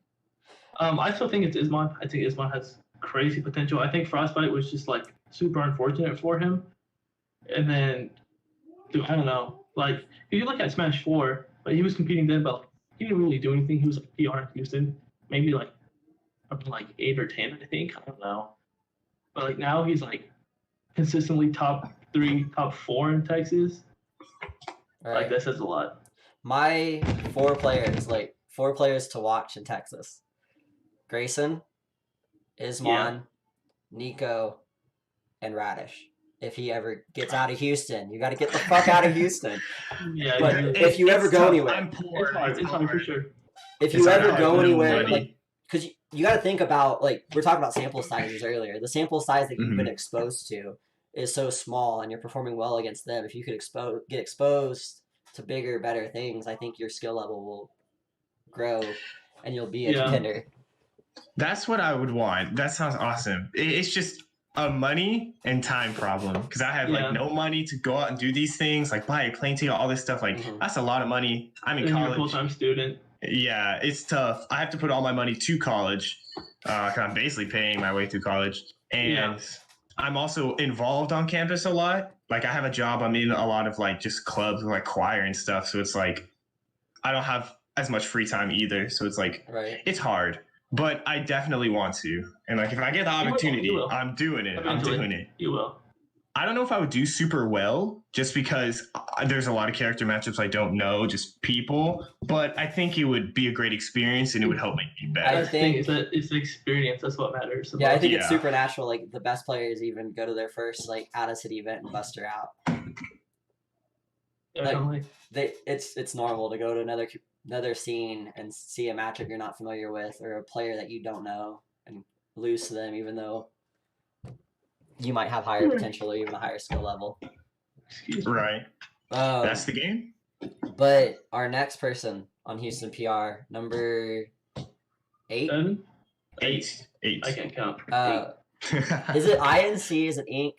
I still think it's Isman. I think Isman has crazy potential. I think Frostbite was just like super unfortunate for him. And then, dude, I don't know. Like, if you look at Smash 4, like, he was competing then, but like, he didn't really do anything. He was like PR in Houston, maybe like up to like 8 or 10, I think. I don't know. But like now he's like consistently top 3, top 4 in Texas. All Like right. that says a lot. My 4 players to watch in Texas: Grayson, Isman, Nico, and Radish. If he ever gets out of Houston, you got to get the fuck out of Houston. Yeah, But if you ever go tough. anywhere, I'm poor. it's hard for sure. if you ever go anywhere, money. like, because you got to think about, like, we're talking about sample sizes earlier. The sample size that you've been exposed to is so small, and you're performing well against them. If you could get exposed to bigger, better things, I think your skill level will grow, and you'll be a contender. That's what I would want. That sounds awesome. It's just a money and time problem because I have like no money to go out and do these things, like buy a plane ticket, all this stuff. Like that's a lot of money. I'm in college. You're a full-time student. Yeah, it's tough. I have to put all my money to college. I'm basically paying my way through college, and I'm also involved on campus a lot. Like I have a job. I'm in a lot of like just clubs, like choir and stuff. So it's like I don't have as much free time either. So it's like it's hard. But I definitely want to. And like if I get the opportunity, I'm doing it. I'm doing it. You will. I don't know if I would do super well just because there's a lot of character matchups I don't know, just people. But I think it would be a great experience and it would help make me better. I think it's the experience. That's what matters. Yeah, I think it's supernatural. Like the best players even go to their first like out of city event and bust her out. Definitely. Like, it's normal to go to another scene and see a matchup you're not familiar with or a player that you don't know and lose to them, even though you might have higher potential or even a higher skill level. Right. That's the game. But our next person on Houston PR, number 8? 7? 8. I can't count. Is it INC? Is it Inc?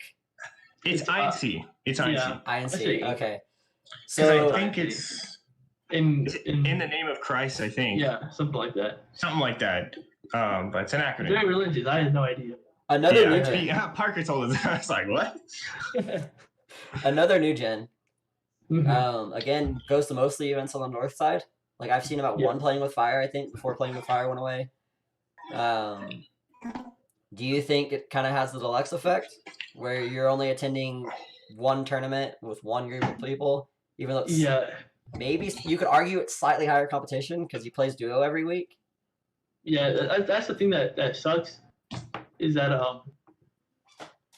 It's INC. It's INC. Yeah, INC. Okay. So I think it's in the name of Christ, I think. Yeah, something like that. Something like that. But it's an acronym. Very religious. I had no idea. Another new gen. Parker told us. I was like, what? Another new gen. Again, goes to mostly events on the north side. Like I've seen about one playing with fire, I think, before playing with fire went away. Do you think it kind of has the deluxe effect where you're only attending one tournament with one group of people, even though it's maybe you could argue it's slightly higher competition because he plays duo every week? Yeah, that's the thing that sucks is that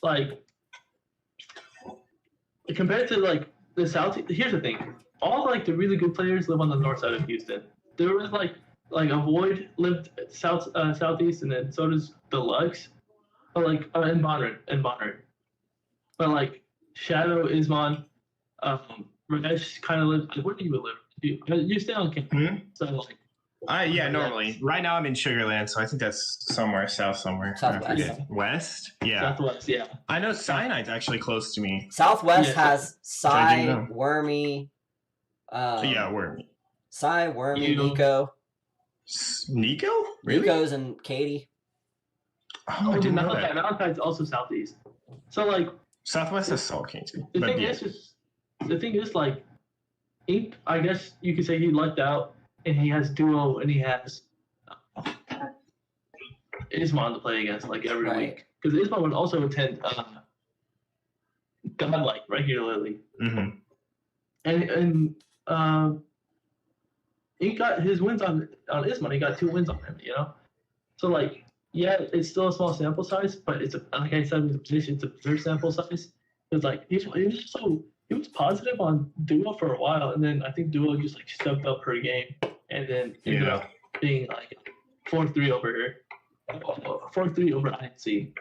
like compared to like the south. Here's the thing: all like the really good players live on the north side of Houston. There was like Avoid lived southeast, and then so does Deluxe, but like in Bonner. But like Shadow, Isman, Ramesh kind of live. Where do you live? You stay on campus, so like. Normally. Right now I'm in Sugarland, so I think that's somewhere south somewhere. Southwest. West? Yeah. Southwest, yeah. I know Cyanide's actually close to me. Southwest has Cy, Wormy. Wormy. Cy, Wormy, Nico. Nico? Really? Nico's and Katie. Oh, I didn't know that. Malachi's also southeast. So like Southwest has Salt King too. The thing is like Ink, I guess you could say he lucked out and he has duo and he has Isman to play against like every week. Because Isman would also attend Godlike regularly. And he got his wins on Isman. He got 2 wins on him, you know? So, like, yeah, it's still a small sample size, but it's, like I said, it's a bigger sample size. Because, like, he was positive on Duo for a while, and then I think Duo just, like, stepped up per game, and then ended up being, like, 4-3 over her. 4-3 over INC.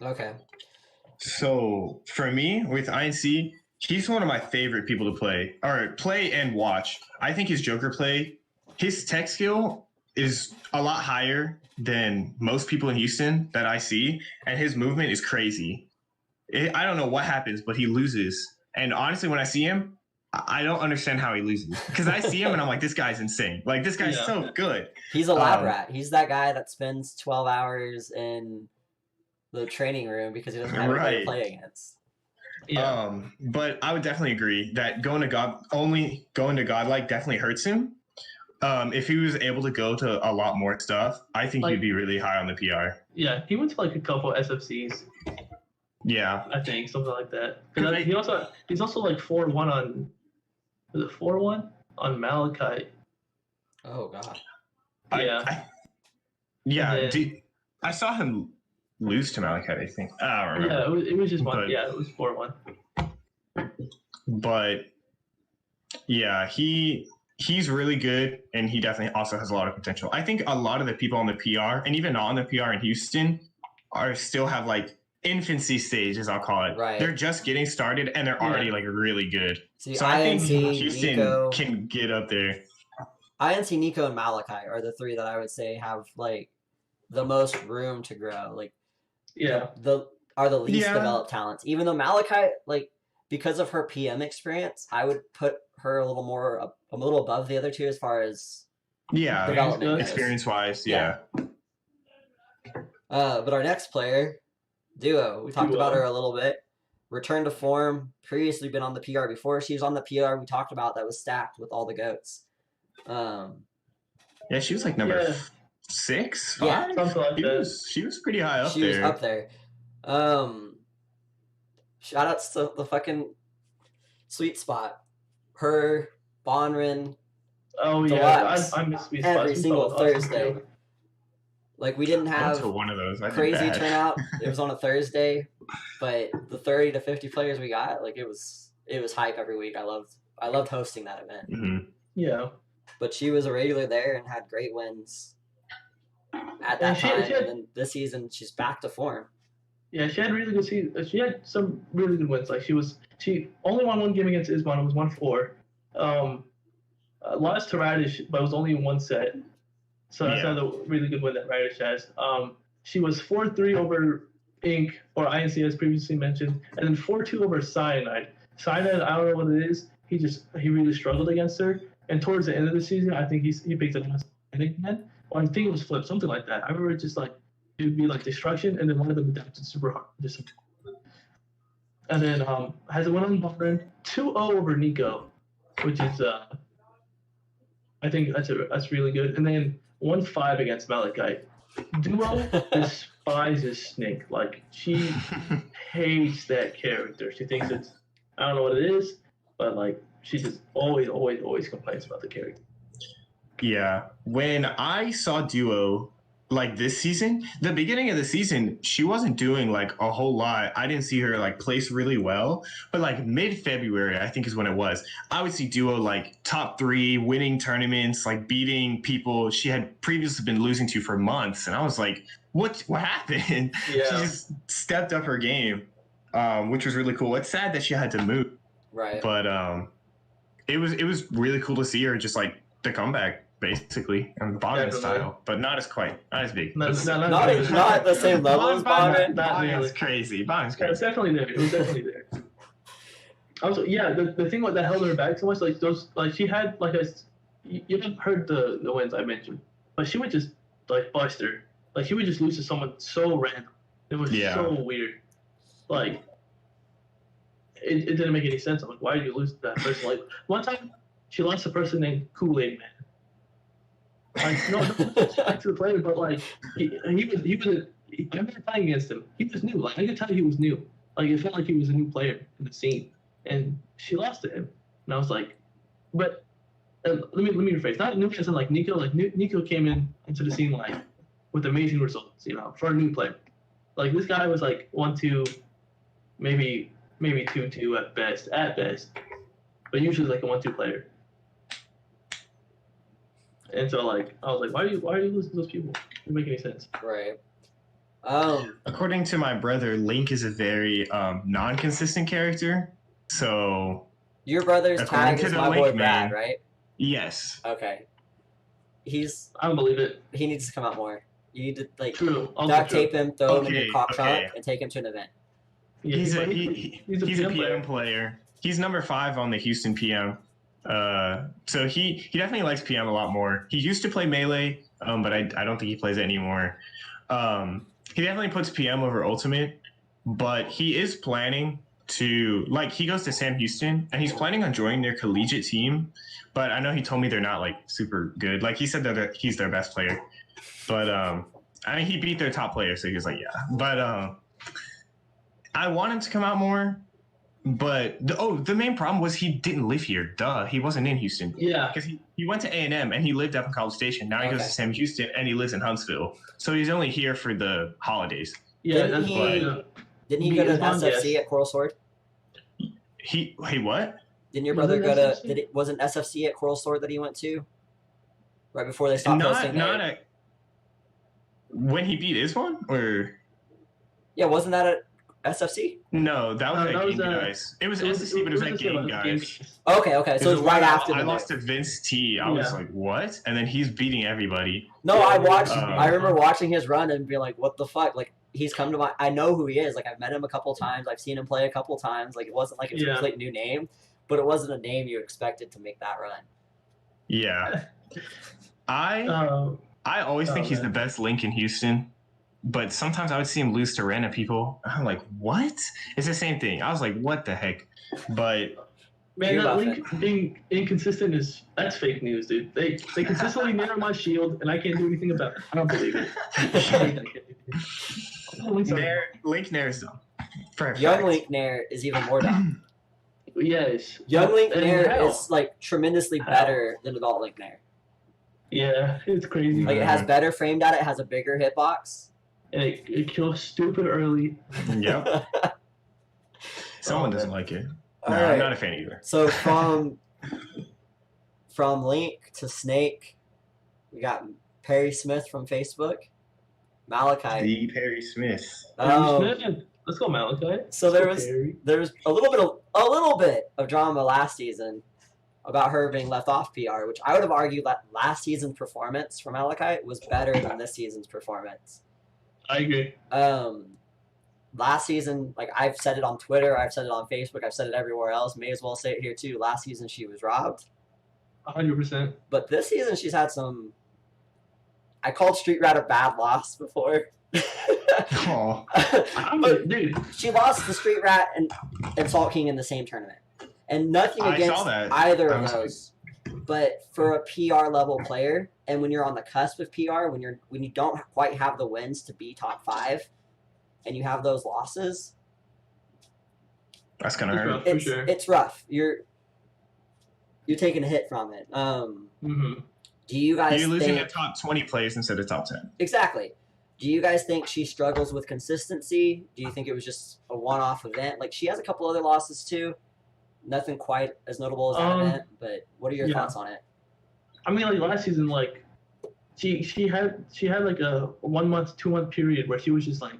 Okay. So, for me, with INC, he's one of my favorite people to play and watch. I think his Joker play, his tech skill is a lot higher than most people in Houston that I see, and his movement is crazy. I don't know what happens, but he loses. And honestly, when I see him, I don't understand how he loses. Because I see him and I'm like, this guy's insane. Like, this guy's so good. He's a lab rat. He's that guy that spends 12 hours in the training room because he doesn't have anybody to play against. Yeah. But I would definitely agree that going to Godlike definitely hurts him. if he was able to go to a lot more stuff, I think he'd be really high on the PR. Yeah, he went to like a couple SFCs. Yeah, I think something like that. He's also like 4-1 on. Was it 4-1 on Malachite? Oh god. Yeah. I saw him lose to Malachite, I think. I don't remember. Yeah, it was just one. Yeah, it was 4-1. But yeah, he's really good, and he definitely also has a lot of potential. I think a lot of the people on the PR, and even not on the PR in Houston, still have like infancy stage, as I'll call it. Right. They're just getting started, and they're already like really good. See, so I think Houston Nico, can get up there. INC, Nico, and Malachi are the three that I would say have like the most room to grow. Like, are the least developed talents. Even though Malachi, like, because of her PM experience, I would put her a little above the other two as far as development experience wise. Yeah. But our next player, Duo, we talked about her a little bit. Returned to form. Previously been on the PR before. She was on the PR we talked about that was stacked with all the goats. Yeah, she was like number 6, 5. Yeah, something like that. She was pretty high up there. She was up there. Shout outs to the fucking sweet spot. Her, Bonrin. Oh Deluxe, yeah, I miss sweet every single Thursday. Awesome. Like we didn't have one of those. crazy turnout. It was on a Thursday, but the 30 to 50 players we got, like it was hype every week. I loved hosting that event. Mm-hmm. Yeah. But she was a regular there and had great wins at that time. And then this season, she's back to form. Yeah, she had really good season. She had some really good wins. Like she only won one game against Isbon. It was 1-4. Lost to Radish, but it was only in one set. So that's another really good win that Radish has. She was 4-3 over Inc. or INC as previously mentioned, and then 4-2 over Cyanide. Cyanide, I don't know what it is. He really struggled against her. And towards the end of the season, I think he picked up again. Or I think it was flipped, something like that. I remember just like it would be like destruction, and then one of them adapted super hard. And then has a win on Bonrin, 2-0 over Nico, which is I think that's really good. And then 1-5 against Malachite. Duo despises Snake. Like she hates that character. She thinks it's I don't know what it is, but like she just always complains about the character. Yeah. When I saw Duo like this season, the beginning of the season, she wasn't doing like a whole lot. I didn't see her like place really well, but like mid-February, I think is when it was. I would see Duo like top 3, winning tournaments, like beating people she had previously been losing to for months. And I was like, what happened? Yeah. She just stepped up her game, which was really cool. It's sad that she had to move. Right. But it was really cool to see her just like the comeback. Basically, and Bonrin style, but not as big. Not at the same level as Bonrin. Bonrin's crazy. Bonrin's crazy. It's definitely there. It was definitely there. Also, the thing that held her back so much, like those, like she had like you haven't heard the wins I mentioned, but she would just like bust her. Like she would just lose to someone so random. It was so weird. Like it didn't make any sense. I'm like, why did you lose to that person? Like one time, she lost to a person named Kool-Aid Man. Like, no disrespect to the player, but like he was I remember playing against him. He was new. Like I could tell he was new. Like it felt like he was a new player in the scene, and she lost to him. And I was like, but let me rephrase. Not new as in like Nico. Like Nico came into the scene like with amazing results. For a new player. Like this guy was like 1-2, maybe 2-2 at best, but usually like a 1-2 player. And so, like, I was like, why are you losing to those people? It doesn't make any sense. Right. According to my brother, Link is a very non-consistent character. So your brother's tag is my boy Brad, right? Yes. Okay. I don't believe it. He needs to come out more. You need to like duct tape him, throw him in your cock trunk, and take him to an event. Yeah, he's a PM player. He's number 5 on the Houston PM. So he definitely likes PM a lot more. He used to play Melee, but I don't think he plays it anymore. He definitely puts PM over Ultimate, but he is planning to like he goes to Sam Houston and he's planning on joining their collegiate team, but I know he told me they're not like super good. Like he said that he's their best player, but I mean he beat their top player, so he was like yeah. But I want him to come out more. But the main problem was he didn't live here. Duh, he wasn't in Houston. Yeah, because he went to A&M and he lived up in College Station. Now he goes to Sam Houston and he lives in Huntsville. So he's only here for the holidays. Yeah, didn't he go to SFC at Coral Sword? What? Didn't your brother go to? Wasn't SFC at Coral Sword that he went to? Right before they stopped posting. When he beat Iswan, or yeah, wasn't that at SFC? No, that was at Game Guys. It was SFC, but it was at Game Guys. Okay. So it was right after. I lost to Vince T. I was like, what? And then he's beating everybody. No, I watched. I remember watching his run and being like, what the fuck? Like he's come to my. I know who he is. Like I've met him a couple times. I've seen him play a couple times. Like it wasn't like a complete new name, but it wasn't a name you expected to make that run. Yeah. I always think he's the best link in Houston. But sometimes I would see him lose to random people. I'm like, what? It's the same thing. I was like, what the heck? But man, that link being inconsistent that's fake news, dude. They consistently mirror my shield, and I can't do anything about it. I don't believe it. Link Nair's dumb. Young Link Nair is even more dumb. Yes. Young Link Nair is like tremendously better than adult Link Nair. Yeah, it's crazy. Like it has better frame data. It has a bigger hitbox. And it kills stupid early. Yep. Someone doesn't like it. No, right. I'm not a fan either. So from Link to Snake, we got Perry Smith from Facebook, Malachi. The Perry Smith. Let's go, Malachi. So there was a little bit of drama last season about her being left off PR, which I would have argued that last season's performance from Malachi was better than this season's performance. I agree. Last season, like I've said it on Twitter, I've said it on Facebook, I've said it everywhere else. May as well say it here too. Last season she was robbed. 100%. But this season she's had some. I called Street Rat a bad loss before. But dude, she lost to Street Rat and Salt King in the same tournament, and nothing against either of those. But for a PR level player, and when you're on the cusp of PR, when you don't quite have the wins to be top 5, and you have those losses, that's gonna hurt. It's rough. You're taking a hit from it. Do you guys? You're losing a top 20 plays instead of top 10. Exactly. Do you guys think she struggles with consistency? Do you think it was just a one-off event? Like she has a couple other losses too. Nothing quite as notable as that event, but what are your thoughts on it? I mean, like last season, like she had like a 1 month, 2 month period where she was just like,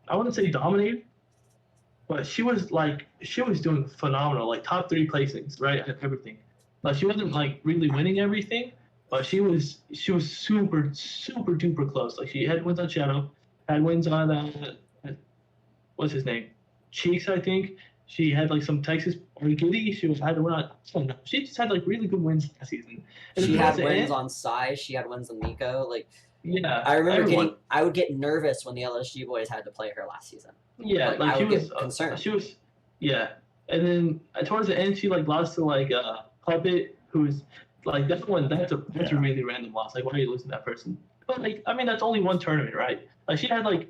I wouldn't say dominated, but she was doing phenomenal, like top 3 placings, right, at everything. Like she wasn't like really winning everything, but she was super duper close. Like she had wins on Shadow, had wins on what's his name, Cheeks, I think. She had like some Texas or Giddy. She had to win on. I don't know. She just had like really good wins last season. And she had wins on Sai. She had wins on Nico. Like yeah, I remember I would get nervous when the LSG boys had to play her last season. Yeah, like I would get concerned. She was and then towards the end she like lost to like Puppet, who's like that's a really random loss. Like why are you losing to that person? But like I mean that's only one tournament, right? Like she had like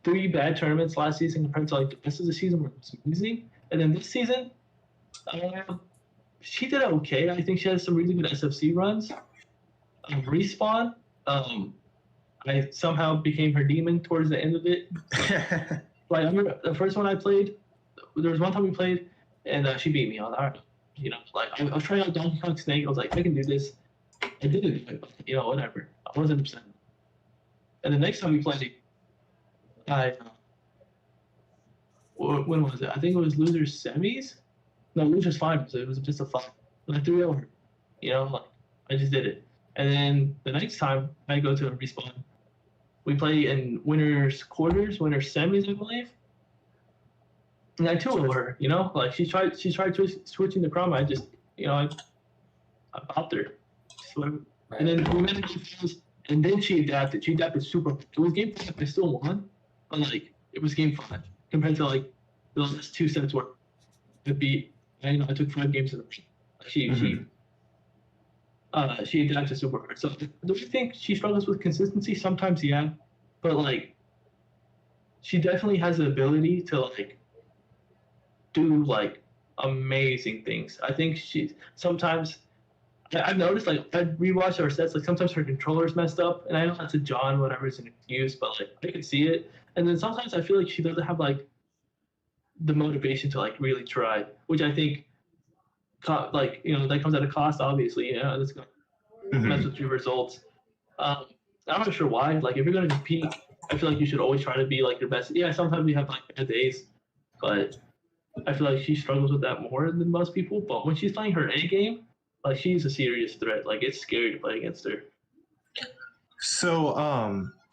3 bad tournaments last season compared to like the rest of the season where it was amazing. And then this season, she did okay. I think she had some really good SFC runs. Respawn, I somehow became her demon towards the end of it. Like I remember the first one I played, there was one time we played, and she beat me on that. You know, like I was trying out Donkey Kong Snake. I was like, I can do this. I did it. You know, whatever. I wasn't upset. And the next time we played, when was it? I think it was losers semis. No, losers finals. It was just a fight. And I threw it over. You know, like I just did it. And then the next time I go to a respawn, we play in winners quarters, winners semis, I believe. And I two over her. You know, like she tried switching the chroma. I just, you know, I popped her. Right. And then we met in finals, and then she adapted. She adapted super. It was game 5. I still won. But like it was game 5 compared to like the last 2 sets were to beat. I took 5 games in a row. She adapted super hard. So do you think she struggles with consistency? Sometimes, yeah, but like she definitely has the ability to like do like amazing things. I think she sometimes. I've noticed, like, I rewatched her sets, like, sometimes her controller's messed up, and I know that's a John, whatever is an excuse, but, like, I can see it. And then sometimes I feel like she doesn't have, like, the motivation to, like, really try, which I think, like, that comes at a cost, obviously, that's going to mess with your results. I'm not sure why. Like, if you're going to compete, I feel like you should always try to be, like, your best. Yeah, sometimes you have, like, bad days, but I feel like she struggles with that more than most people. But when she's playing her A game, like, she's a serious threat. Like, it's scary to play against her. So,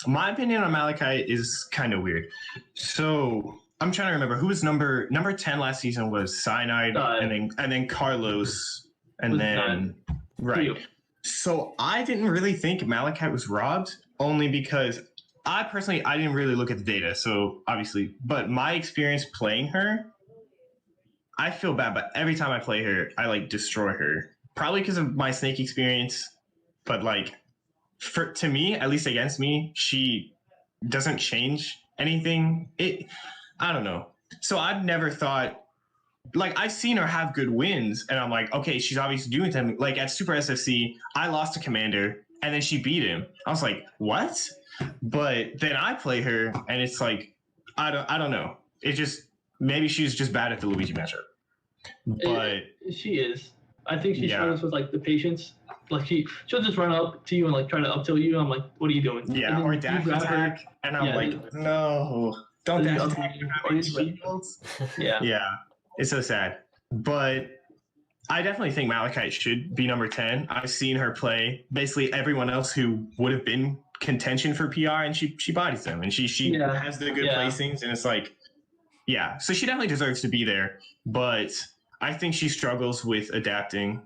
my opinion on Malachi is kind of weird. So, I'm trying to remember who was number 10 last season was Cyanide, and then Carlos, and then 9. right. So, I didn't really think Malachi was robbed, only because I didn't really look at the data. So, obviously, but my experience playing her, I feel bad, but every time I play her, I like destroy her. Probably because of my snake experience, but like, to me, at least against me, she doesn't change anything. I don't know. So I've never thought, like, I've seen her have good wins, and I'm like, okay, she's obviously doing something. Like at Super SFC, I lost to Commander, and then she beat him. I was like, what? But then I play her, and it's like, I don't know. It just maybe she's just bad at the Luigi matchup. But she is. I think she struggles with like the patience. Like she'll just run up to you and like try to up tilt you. I'm like, what are you doing? Yeah, or dash attack, and I'm like, no, don't dash attack. Yeah, it's so sad. But I definitely think Malachite should be number 10. I've seen her play basically everyone else who would have been contention for PR, and she bodies them, and she has the good placings, and it's like, yeah. So she definitely deserves to be there, but I think she struggles with adapting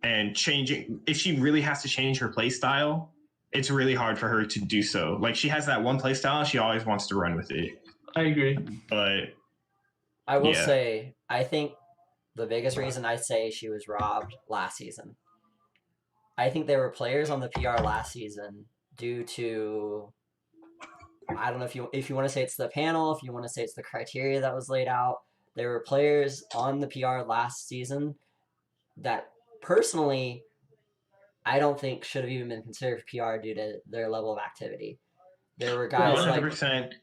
and changing. If she really has to change her play style, it's really hard for her to do so. Like, she has that one play style, she always wants to run with it. I agree. But I will say, I think the biggest reason I say she was robbed last season, I think there were players on the PR last season due to, I don't know if you want to say it's the panel, if you want to say it's the criteria that was laid out. There were players on the PR last season that personally I don't think should have even been considered PR due to their level of activity. There were guys 100%. like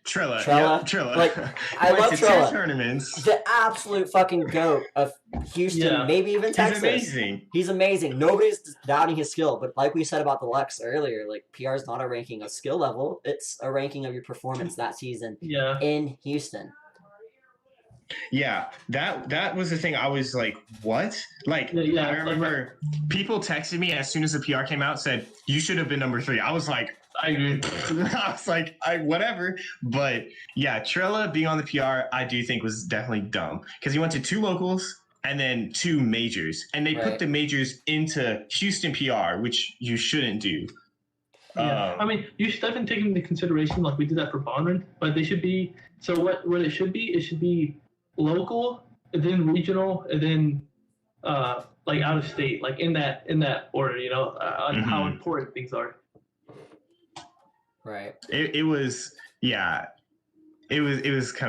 Trilla. Yeah, Trilla. Like, I love Trilla. Tournaments. The absolute fucking GOAT of Houston, maybe even Texas. He's amazing. Nobody's doubting his skill, but like we said about the Lux earlier, like PR is not a ranking of skill level. It's a ranking of your performance that season in Houston. Yeah, that was the thing. I was like, what? Like, I remember people texted me as soon as the PR came out, said, you should have been number 3. I was like, I agree. I was like, whatever. But yeah, Trilla being on the PR, I do think was definitely dumb, because he went to 2 locals and then 2 majors, and they put the majors into Houston PR, which you shouldn't do. Yeah, I mean, you should definitely take into consideration, like we did that for Bonrin, but they should be. So what it should be local, and then regional, and then like out of state, like in that order, on how important things are. Right. It was kind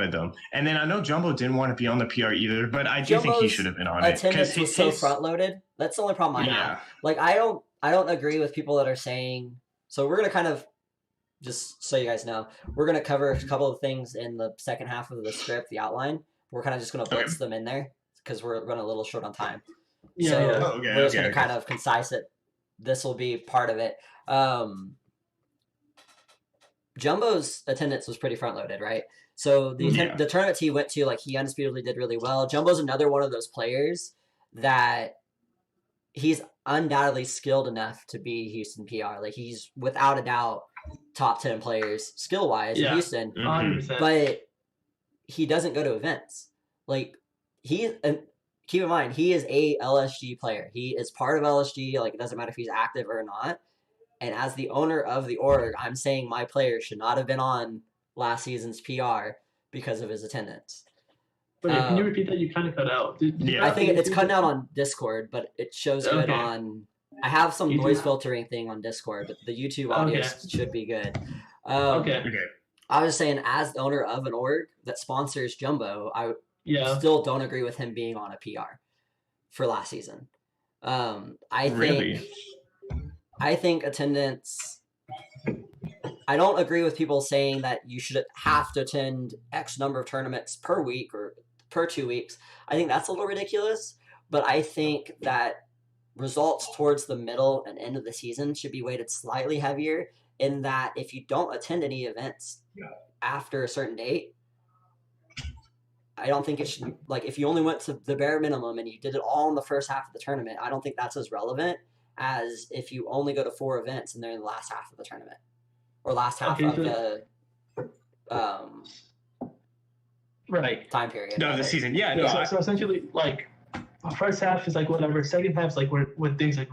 of dumb. And then I know Jumbo didn't want to be on the PR either, but I do think he should have been on it. Attendance was so front loaded. That's the only problem I have. Like, I don't agree with people that are saying. So we're gonna kind of, just so you guys know, we're gonna cover a couple of things in the second half of the script, the outline. We're kind of just gonna blitz them in there because we're running a little short on time. We're just gonna kind of concise it. This will be part of it. Jumbo's attendance was pretty front loaded, right? So the tournament he went to, like, he undisputedly did really well. Jumbo's another one of those players that he's undoubtedly skilled enough to be Houston PR. Like, he's without a doubt top 10 players skill wise in Houston. 100%. But he doesn't go to events. Like, keep in mind, he is a LSG player. He is part of LSG. Like, it doesn't matter if he's active or not. And as the owner of the org, I'm saying my player should not have been on last season's PR because of his attendance. But can you repeat that? You kind of cut out. I think it's cutting out on Discord, but it shows good on. I have some YouTube noise filtering thing on Discord, but the YouTube audio should be good. Okay. I was saying, as the owner of an org that sponsors Jumbo, I still don't agree with him being on a PR for last season. I think attendance. I don't agree with people saying that you should have to attend X number of tournaments per week or per 2 weeks. I think that's a little ridiculous, but I think that results towards the middle and end of the season should be weighted slightly heavier, in that if you don't attend any events after a certain date, I don't think it should, like, if you only went to the bare minimum and you did it all in the first half of the tournament, I don't think that's as relevant as if you only go to 4 events and they're in the last half of the tournament or last half of the time period. No, the season. Yeah. No, so essentially, like, first half is like whatever. Second half is like when things like.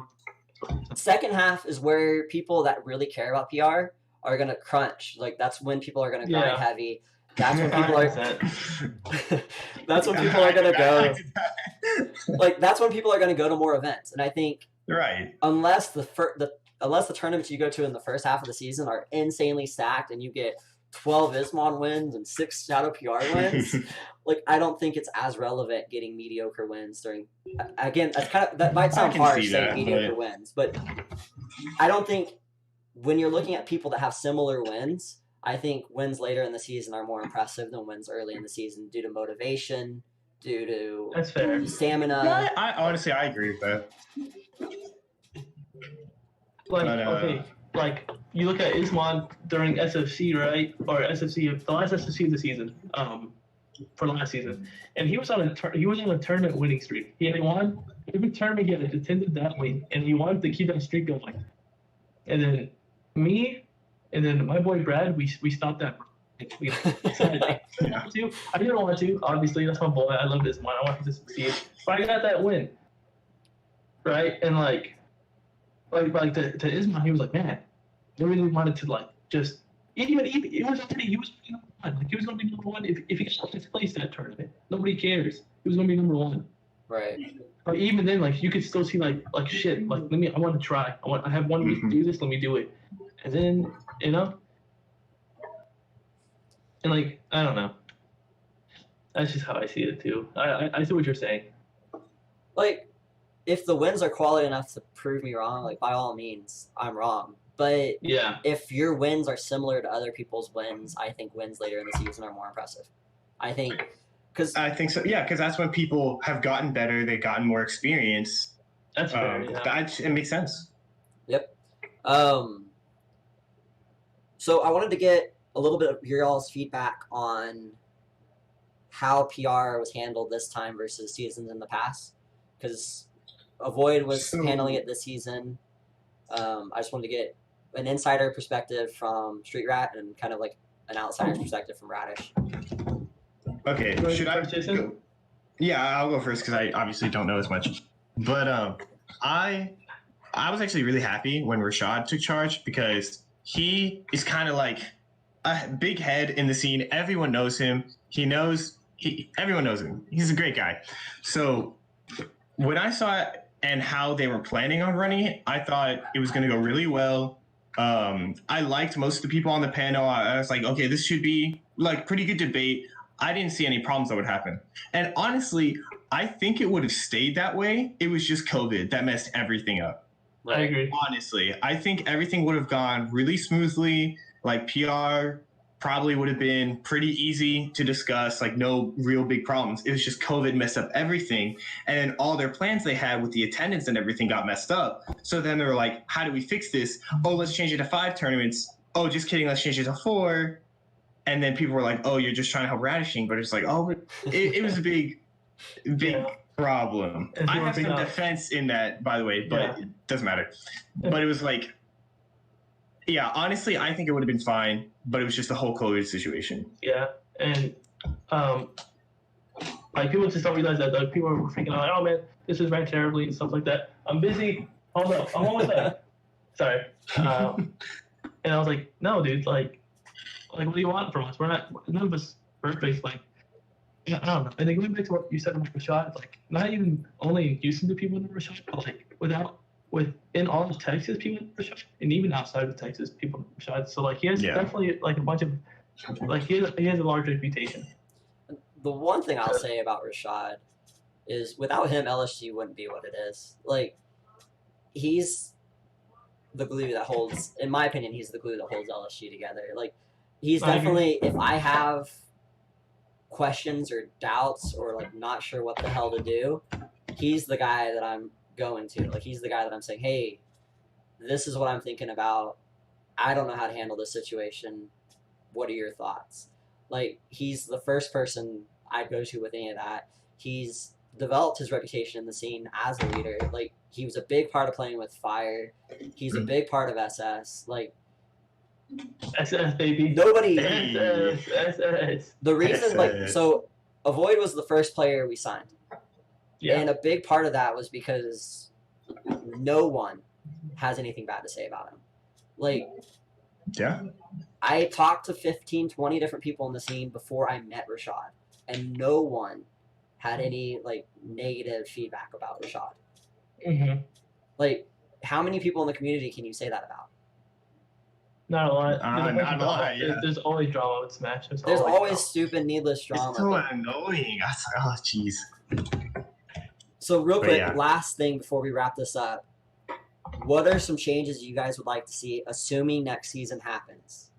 Second half is where people that really care about PR are gonna crunch. Like, that's when people are gonna grind heavy. That's when people are. That's when people are gonna go. Like, that's when people are gonna go to more events, and I think unless the tournaments you go to in the first half of the season are insanely stacked and you get 12 Ismon wins and 6 Shadow PR wins, like, I don't think it's as relevant getting mediocre wins during. Again, that might sound harsh saying mediocre wins, but I don't think when you're looking at people that have similar wins, I think wins later in the season are more impressive than wins early in the season due to motivation, due to stamina. Yeah, I honestly agree with that. Like you look at Ismon during SFC, right? Or SFC, the last SFC of the season, for last season, and he was on a tournament winning streak. He had won every tournament he had attended that week, and he wanted to keep that streak going. And then me, and then my boy Brad, we stopped that. We decided, I didn't want to. Obviously, that's my boy. I love Ismon. I want him to succeed. But I got that win, right? And like to Ismon, he was like, man, I really wanted to, like, just even it was already, he was number one. Like, he was gonna be number one if he got fifth place that tournament. Nobody cares. He was gonna be number one. Right. But even then, like, you could still see like shit. Like, I want to try. I have 1 week to do this. Let me do it. And then, and like, I don't know. That's just how I see it too. I see what you're saying. Like, if the wins are quality enough to prove me wrong, like, by all means, I'm wrong. But if your wins are similar to other people's wins, I think wins later in the season are more impressive. I think so. Yeah, because that's when people have gotten better. They've gotten more experience. That's fair. It makes sense. Yep. So I wanted to get a little bit of your all's feedback on how PR was handled this time versus seasons in the past, because Avoid was handling it this season. I just wanted to get an insider perspective from Street Rat and kind of like an outsider's perspective from Radish. Okay, should I? Yeah, I'll go first because I obviously don't know as much. But I was actually really happy when Rashad took charge because he is kind of like a big head in the scene. Everyone knows him. Everyone knows him. He's a great guy. So when I saw it and how they were planning on running it, I thought it was going to go really well. I liked most of the people on the panel. I was like, okay, this should be like pretty good debate. I didn't see any problems that would happen. And honestly, I think it would have stayed that way. It was just COVID that messed everything up. I agree. Honestly, I think everything would have gone really smoothly. Like, PR probably would have been pretty easy to discuss, like no real big problems. It was just COVID messed up everything. And then all their plans they had with the attendance and everything got messed up. So then they were like, how do we fix this? Oh, let's change it to 5 tournaments. Oh, just kidding. Let's change it to 4. And then people were like, oh, you're just trying to help RadishKing. But it's like, oh, it was a big problem. I have some defense in that, by the way, but it doesn't matter. But it was like, yeah, honestly, I think it would have been fine, but it was just the whole COVID situation. Yeah, and like, people just don't realize that. Like, people are thinking, like, oh man, this is ranked terribly and stuff like that. I'm busy. Hold up, I'm almost done. Sorry. And I was like, no, dude, like, what do you want from us? We're not, none of us perfect. Like, I don't know. And then going back to what you said about Rashad, like not even only in Houston do people know Rashad, but like within all of Texas people know Rashad, and even outside of Texas people know Rashad. So like he has definitely like a bunch of like he has a large reputation. The one thing I'll say about Rashad is without him, LSG wouldn't be what it is. Like he's the glue that holds, in my opinion, he's the glue that holds LSG together. Like he's definitely, if I have questions or doubts or like not sure what the hell to do, he's the guy that I'm going to. Like he's the guy that I'm saying, hey, this is what I'm thinking about. I don't know how to handle this situation. What are your thoughts? Like he's the first person I'd go to with any of that. He's developed his reputation in the scene as a leader. Like he was a big part of playing with Fire. He's a big part of SS. Like SS baby. Nobody. SS. The reason, like, so Avoid was the first player we signed. Yeah. And a big part of that was because no one has anything bad to say about him. Like, yeah. I talked to 15, 20 different people in the scene before I met Rashad, and no one had any, like, negative feedback about Rashad. Mm-hmm. Like, how many people in the community can you say that about? Not a lot. Not a lot, yeah. There's always drama with Smash. There's always stupid, needless drama. It's so annoying. Oh, jeez. So real quick, last thing before we wrap this up. What are some changes you guys would like to see, assuming next season happens?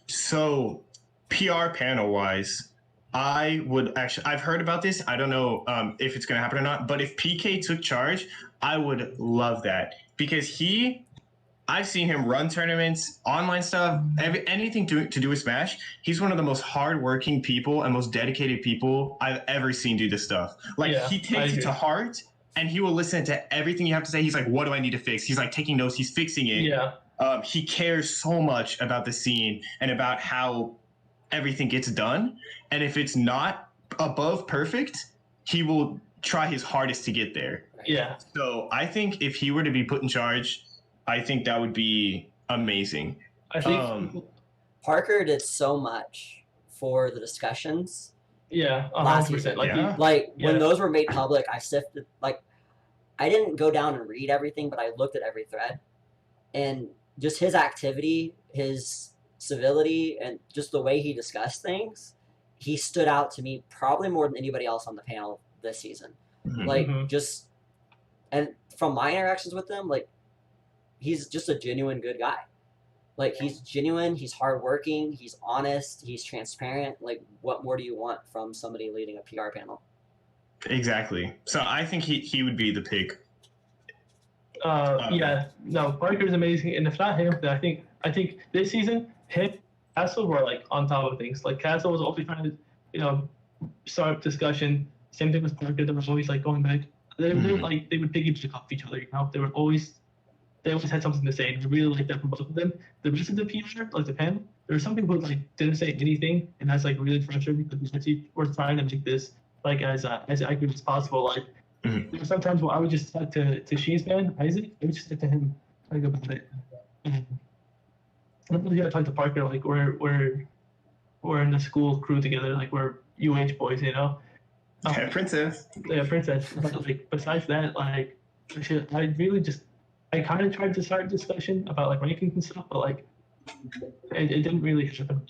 So, PR panel-wise, I would actually... I've heard about this. I don't know if it's going to happen or not. But if PK took charge, I would love that. Because I've seen him run tournaments, online stuff, anything to do with Smash. He's one of the most hardworking people and most dedicated people I've ever seen do this stuff. Like, he takes it to heart, and he will listen to everything you have to say. He's like, what do I need to fix? He's like taking notes. He's fixing it. Yeah. He cares so much about the scene and about how everything gets done. And if it's not above perfect, he will try his hardest to get there. Yeah. So I think if he were to be put in charge, I think that would be amazing. I think Parker did so much for the discussions. Yeah, 100%. Like when those were made public, I sifted. Like I didn't go down and read everything, but I looked at every thread, and just his activity, his civility, and just the way he discussed things, he stood out to me probably more than anybody else on the panel this season. Mm-hmm. Like just, and from my interactions with him, like he's just a genuine good guy. Like he's genuine, he's hardworking, he's honest, he's transparent. Like what more do you want from somebody leading a PR panel? Exactly. So I think he would be the pick. Parker's amazing, and if not him, then I think this season him, Castle were like on top of things. Like Castle was always trying to, start up discussion. Same thing with Parker. They were always like going back. They would piggyback off each other. They always had something to say, and I really liked that from both of them. The rest of the PR, like the panel, there were some people who like didn't say anything, and that's like really frustrating because we're trying to make this like as accurate as possible. Like there were some times where I would just talk to She's man Isaac. I would just talk to him like about it. I don't really gotta talk to Parker. Like we're in the school crew together. Like we're UH boys, Princess. Yeah, princess. But like besides that, like I really just. I kind of tried to start a discussion about like rankings and stuff, but like it didn't really happen,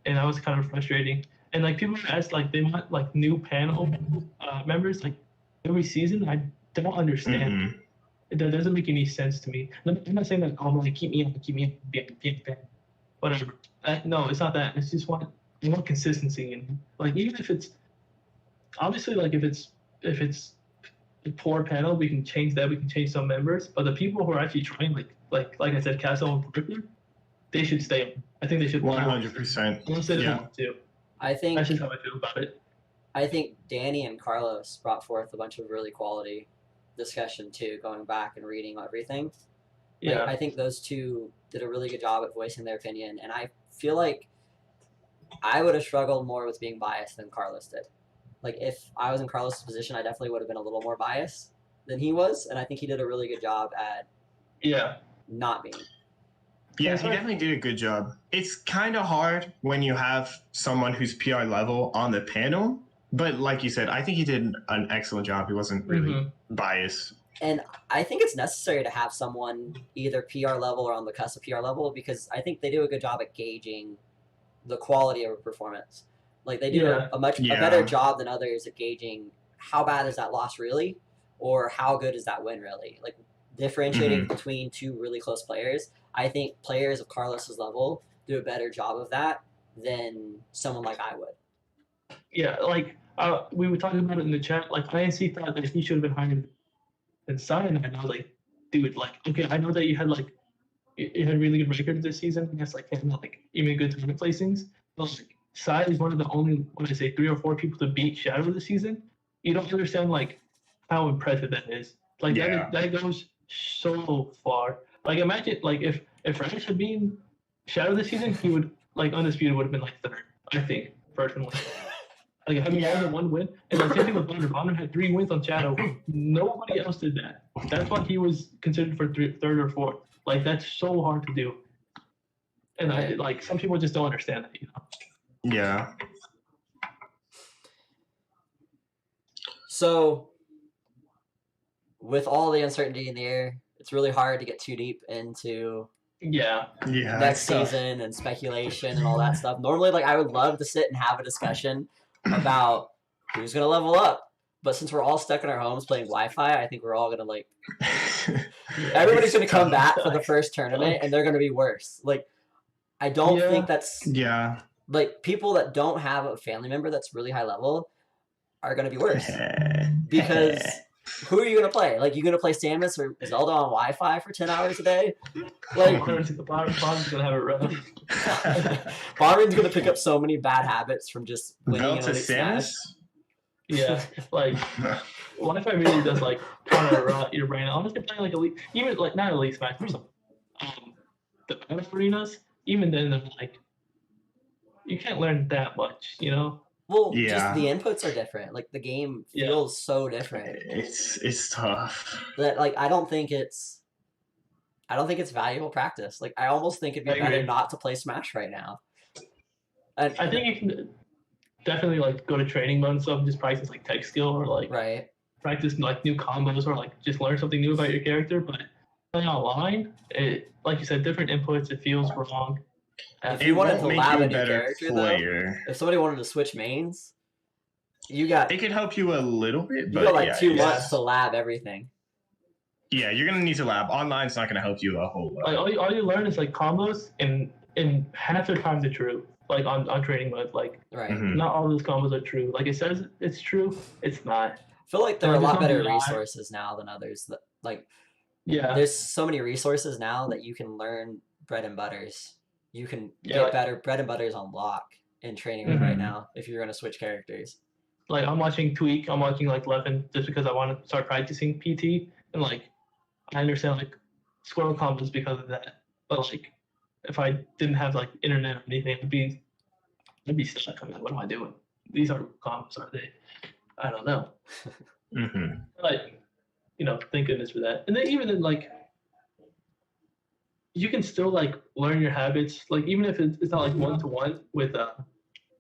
and that was kind of frustrating. And like people ask like they want like new panel members like every season. I don't understand. Mm-hmm. That doesn't make any sense to me. I'm not saying that like keep me up, be whatever. No, it's not that. It's just want consistency, and like even if it's obviously like if it's a poor panel, we can change that. We can change some members, but the people who are actually trying, like I said, Castle and Brooklyn, they should stay on. I think they should. 100%. Unless they don't want to. I think that's just how I feel about it. I think Danny and Carlos brought forth a bunch of really quality discussion too, going back and reading everything. Yeah, I think those two did a really good job at voicing their opinion, and I feel like I would have struggled more with being biased than Carlos did. Like, if I was in Carlos' position, I definitely would have been a little more biased than he was, and I think he did a really good job at not being. Yeah, he definitely did a good job. It's kind of hard when you have someone who's PR level on the panel, but like you said, I think he did an excellent job. He wasn't really biased. And I think it's necessary to have someone either PR level or on the cusp of PR level, because I think they do a good job at gauging the quality of a performance. Like they do a better job than others at gauging how bad is that loss really, or how good is that win really. Like differentiating between two really close players. I think players of Carlos's level do a better job of that than someone like I would. Yeah, like we were talking about it in the chat. Like INC thought that he should have been higher than Cyanide, and I was like, dude, like, okay, I know that you had really good records this season. I guess like even good tournament placings. But like, Cyanide is one of the only, 3 or 4 people to beat Shadow this season. You don't understand like how impressive that is. Like that goes so far. Like imagine like if Radish had been Shadow this season, he would like undisputed would have been like 3rd. I think personally. Like having more than 1 win, and the same thing with Bonner. Bonner had 3 wins on Shadow. Nobody else did that. That's why he was considered for 3rd or 4th. Like that's so hard to do. And I like some people just don't understand that, you know. Yeah. So, with all the uncertainty in the air, it's really hard to get too deep into next season and speculation and all that stuff. Normally, like I would love to sit and have a discussion about who's gonna level up, but since we're all stuck in our homes playing Wi-Fi, I think we're all gonna like everybody's gonna come back for the first tournament and they're gonna be worse. Like I don't think that's like people that don't have a family member that's really high level are gonna be worse because who are you gonna play? Like you gonna play Samus or Zelda on Wi-Fi for 10 hours a day? Like Bomber's gonna have it rough. Bomber's gonna pick up so many bad habits from just winning in Elite Smash. Yeah, like Wi-Fi really does like kind of rot your brain. Honestly, playing like Elite, even like not Elite Smash, but the other arenas, even then, they're like you can't learn that much, you know. Well, just the inputs are different. Like the game feels so different. It's tough. That like I don't think it's valuable practice. Like I almost think it'd be better not to play Smash right now. And I think you can definitely like go to training mode and stuff and just practice like tech skill or like practice like new combos or like just learn something new about your character. But playing online, it like you said, different inputs. It feels wrong. If you wanted to lab a new character, though, if somebody wanted to switch mains, it could help you a little bit. But you got like 2 months to lab everything. Yeah, you're gonna need to lab. Online's not gonna help you a whole lot. Like all you learn is like combos, and half the time they're true. Like on training mode, like not all those combos are true. Like it says it's true, it's not. I feel like there are a lot better resources now than others. That like there's so many resources now that you can learn bread and butters. You can get better bread and butters on lock in training room right now if you're gonna switch characters. Like I'm watching Tweak, I'm watching like Levin just because I want to start practicing PT, and like I understand like squirrel combos because of that. But like if I didn't have like internet or anything, I'd be stuck. I'm like, what am I doing? These aren't combos, are they? I don't know. Like, you know, thank goodness for that. And then even then, like, you can still like learn your habits. Like even if it's not like 1-to-1 with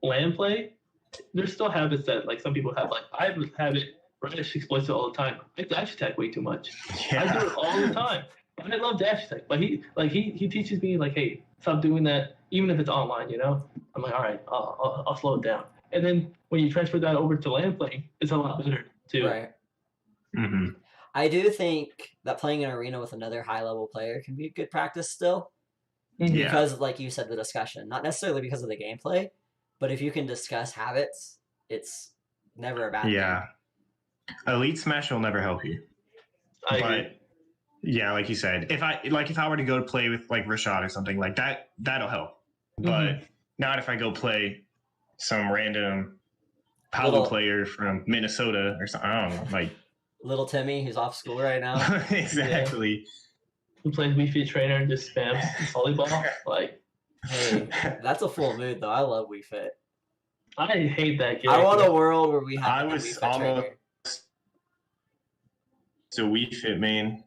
land play, there's still habits that like some people have. Like I have a habit. Radish exploits it all the time. I dash attack way too much. I do it all the time. And I love dash attack, but he teaches me like, hey, stop doing that, even if it's online, you know. I'm like, all right, I'll slow it down. And then when you transfer that over to land playing, it's a lot better too. Right. I do think that playing an arena with another high level player can be a good practice still, because like you said, the discussion, not necessarily because of the gameplay, but if you can discuss habits, it's never a bad thing. Elite Smash will never help you. I agree. Yeah, like you said, if I were to go to play with like Rashad or something like that, that'll help. But not if I go play some random Palo player from Minnesota or something. I don't know, like little Timmy who's off school right now. Exactly. Who plays Wii Fit Trainer and just spams volleyball? Like, hey, that's a full mood though. I love Wii Fit. I hate that game. I want a world where we have. I was almost. So Wii Fit main.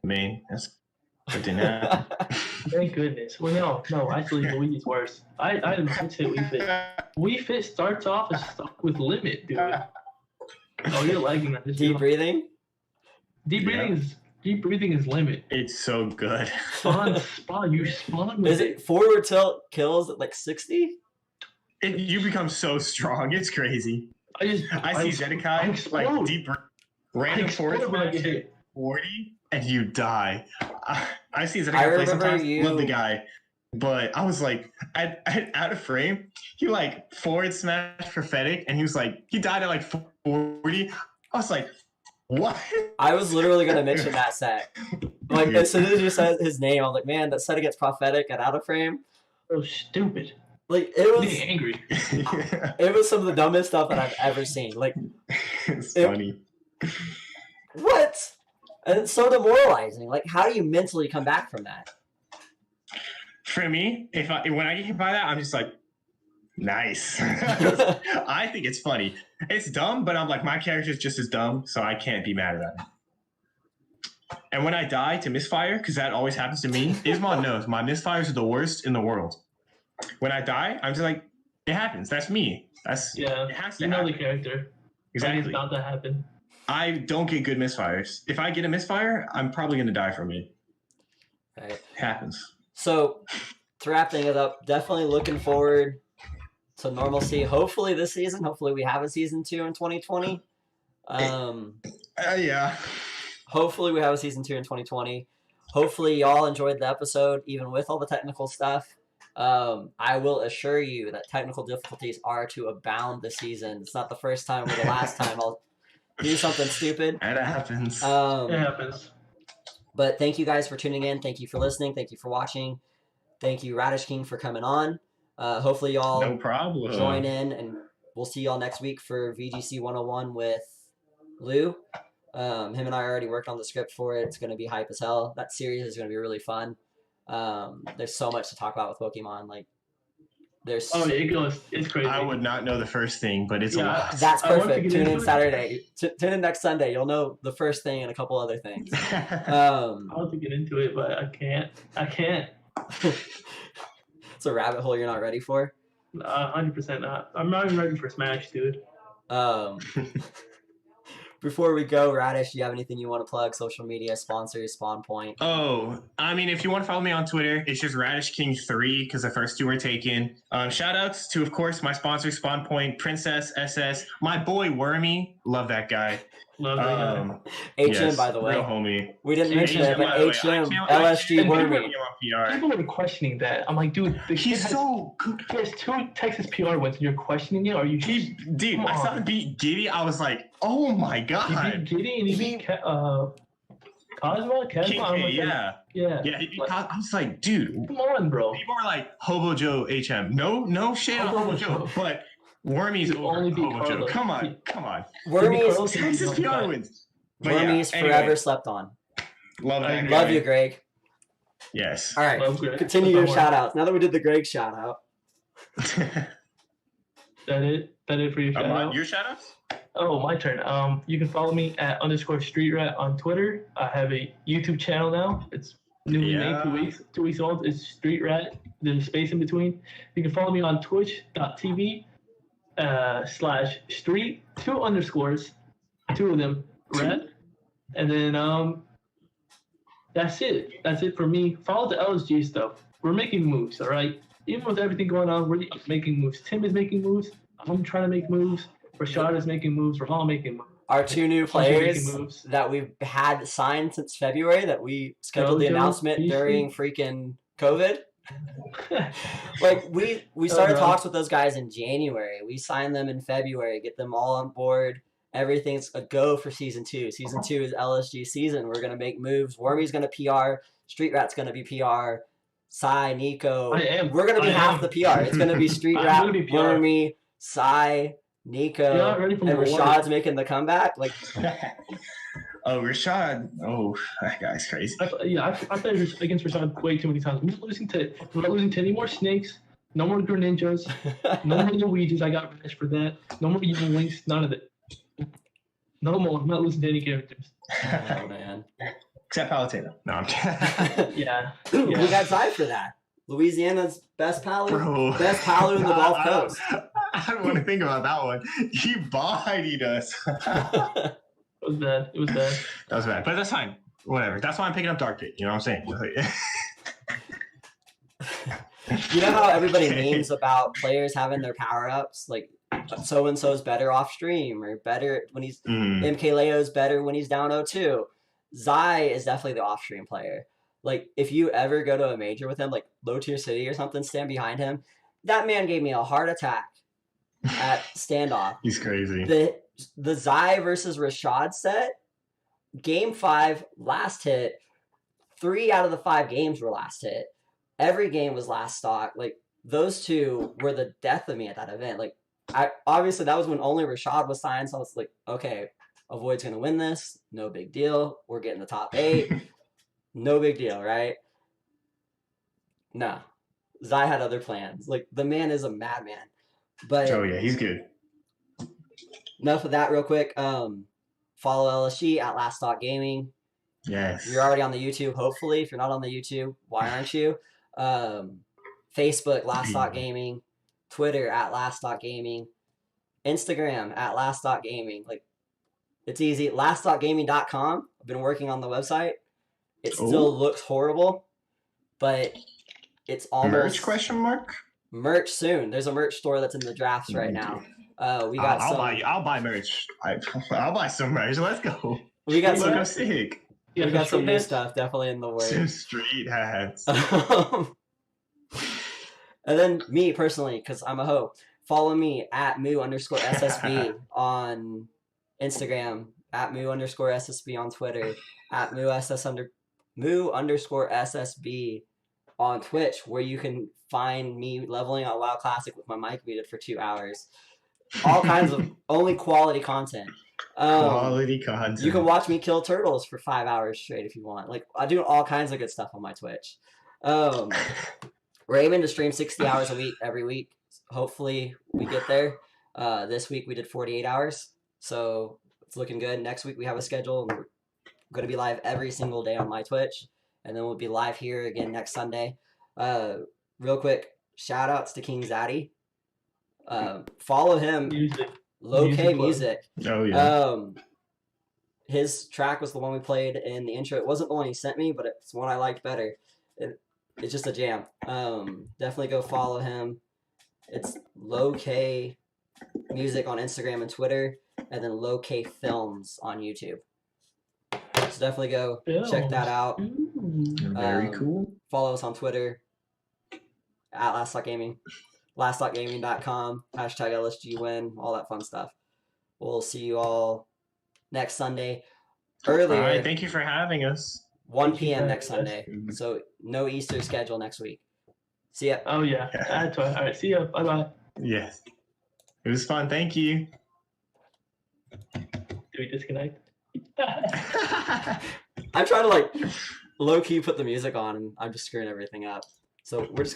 That didn't happen. Thank goodness. Well, no. Actually, Luigi's worse. I might say Wii Fit. Wii Fit starts off as stuck with limit, dude. Oh, you're lagging at this. Deep breathing. Deep breathing is limit. It's so good. Spawn. You spawn with Is it forward tilt kills at like 60? You become so strong. It's crazy. I see Zedekai like deep random forward smash hit 40 and you die. I see Zedekai play sometimes. Love the guy. But I was like, out of frame, he like forward smash prophetic and he was like, he died at like 40. I was like, what? I was literally going to mention that set. Like, as soon as you said his name, I was like, man, that set against prophetic at out of frame. So stupid. Like, it was angry. It was some of the dumbest stuff that I've ever seen. Like, it's funny. What? And it's so demoralizing. Like, how do you mentally come back from that? For me, when I get hit by that, I'm just like, nice. I think it's funny. It's dumb, but I'm like, my character's just as dumb, so I can't be mad at it. And when I die to misfire, because that always happens to me, Ismon knows my misfires are the worst in the world. When I die, I'm just like, it happens. That's me. It has to happen. The character. Exactly. It's about to happen. I don't get good misfires. If I get a misfire, I'm probably going to die from it. Right. It happens. So, to wrap things up, definitely looking forward to normalcy. Hopefully this season. Hopefully we have a season 2 in 2020. Yeah. Hopefully we have a season 2 in 2020. Hopefully y'all enjoyed the episode, even with all the technical stuff. I will assure you that technical difficulties are to abound this season. It's not the first time or the last time I'll do something stupid. It happens. It happens. But thank you guys for tuning in. Thank you for listening. Thank you for watching. Thank you, RadishKing, for coming on. Hopefully y'all no problem. Join in, and we'll see y'all next week for VGC 101 with Lou. Him and I already worked on the script for it. It's going to be hype as hell. That series is going to be really fun. There's so much to talk about with Pokemon. Like, there's. Oh, it's crazy. I would not know the first thing, but it's a lot. That's perfect. Tune in Saturday. Tune in next Sunday. You'll know the first thing and a couple other things. I want to get into it, but I can't. It's a rabbit hole you're not ready for. 100% not. I'm not even ready for Smash, dude. Before we go, Radish, do you have anything you want to plug? Social media, sponsors, Spawn Point? Oh, I mean, if you want to follow me on Twitter, it's just RadishKing3 because the first 2 were taken. Shout outs to, of course, my sponsor, Spawn Point, Princess, SS, my boy Wormy. Love that guy. Love that guy. HM, yes, by the way. Real homie. We didn't mention it, but HM, LSG Wormy. People were questioning that. I'm like, dude, he's so good. He has 2 Texas PR wins, and you're questioning it? Are you? Dude, I saw him beat Giddy. I was like, oh my god. He beat Giddy and he beat Cosmo. Yeah. I was like, dude, come on, bro. People were like, Hobo Joe HM. No shade on Hobo Joe, but Wormy's over Hobo Joe. Come on. Wormy's Texas PR wins. Wormy's forever slept on. Love that guy. Love you, Greg. Yes. All right. Continue your shout outs. Now that we did the Greg shout out. That it for your shout out? Your shout outs? Oh, my turn. You can follow me at _StreetRat on Twitter. I have a YouTube channel now. It's newly made, 2 weeks old. It's Street Rat. There's a space in between. You can follow me on twitch.tv /street, 2 underscores, 2 of them, red. And then that's it. That's it for me. Follow the LSG stuff. We're making moves, all right? Even with everything going on, we're making moves. Tim is making moves. I'm trying to make moves. Rashad is making moves. We're all making moves. Our 2 new players that we've had signed since February that we scheduled the announcement during freaking COVID. Like, we started talks with those guys in January. We signed them in February, get them all on board. Everything's a go for season 2. Season 2 is LSG season. We're going to make moves. Wormy's going to PR. Street Rat's going to be PR. Sai, Nico. We're going to be half the PR. It's going to be Street Rat, Wormy, Sai, Nico, and Rashad's making the comeback. Like, oh, Rashad. Oh, that guy's crazy. I played against Rashad way too many times. We're not losing to any more snakes. No more Greninjas. No more Luigis. I got revenge for that. No more evil links. None of it. No more. I'm not losing to any characters. Oh, man. Except Palatino. No, I'm Yeah. We got Zai for that. Louisiana's best palu in the Gulf Coast. I don't want to think about that one. He bodied us. It was bad. That was bad, but that's fine. Whatever. That's why I'm picking up Dark Pit. You know what I'm saying? You know how everybody memes about players having their power ups, like so and so's better off stream or better when he's MK Leo's better when he's down 0-2. Zai is definitely the off stream player. Like if you ever go to a major with him, like low tier city or something, stand behind him. That man gave me a heart attack at standoff. He's crazy. The Zai versus Rashad set, game 5, last hit. 3 out of the 5 games were last hit. Every game was last stock. Like those two were the death of me at that event. Like obviously that was when only Rashad was signed, so I was like, okay, Avoid's gonna win this. No big deal. We're getting the top 8. No big deal, right? No. Zai had other plans. Like the man is a madman. But oh yeah, he's good. Enough of that real quick. Follow LSG at Last Stock Gaming. Yes. You're already on the YouTube, hopefully. If you're not on the YouTube, why aren't you? Facebook, Last Stock Gaming. Twitter at Last Stock Gaming. Instagram at Last Stock Gaming. Like, it's easy. LastStockGaming.com. I've been working on the website. It still looks horrible, but it's almost merch question mark. Merch soon. There's a merch store that's in the drafts right now. We got I'll buy merch. I'll buy some merch. Let's go. We got some sick. We got some new stuff definitely in the works. Some street hats. And then me personally, because I'm a hoe, follow me at moo_SSB on Instagram, at moo_SSB on Twitter, at moo_SSB on Twitch, where you can find me leveling on WoW Classic with my mic muted for 2 hours. All kinds of only quality content. Quality content. You can watch me kill turtles for 5 hours straight if you want. Like I do all kinds of good stuff on my Twitch. We're aiming to stream 60 hours a week every week. Hopefully we get there. This week we did 48 hours, so it's looking good. Next week we have a schedule, and we're going to be live every single day on my Twitch, and then we'll be live here again next Sunday. Real quick, shout outs to King Zaddy. Follow him. Low K Music. Oh yeah. His track was the one we played in the intro. It wasn't the one he sent me, but it's one I liked better. It's just a jam. Definitely go follow him. It's Low K Music on Instagram and Twitter, and then Low K Films on YouTube. So definitely go check that out. Very cool. Follow us on Twitter at Last Stock Gaming, laststockgaming.com, #LSGwin, all that fun stuff. We'll see you all next Sunday. Earlier. All right, thank you for having us. 1 p.m. next Sunday. So no Easter schedule next week. See ya. Oh yeah. That's right. All right. See ya. Bye bye. Yes. It was fun. Thank you. Do we disconnect? I'm trying to like low key put the music on, and I'm just screwing everything up. So we're just gonna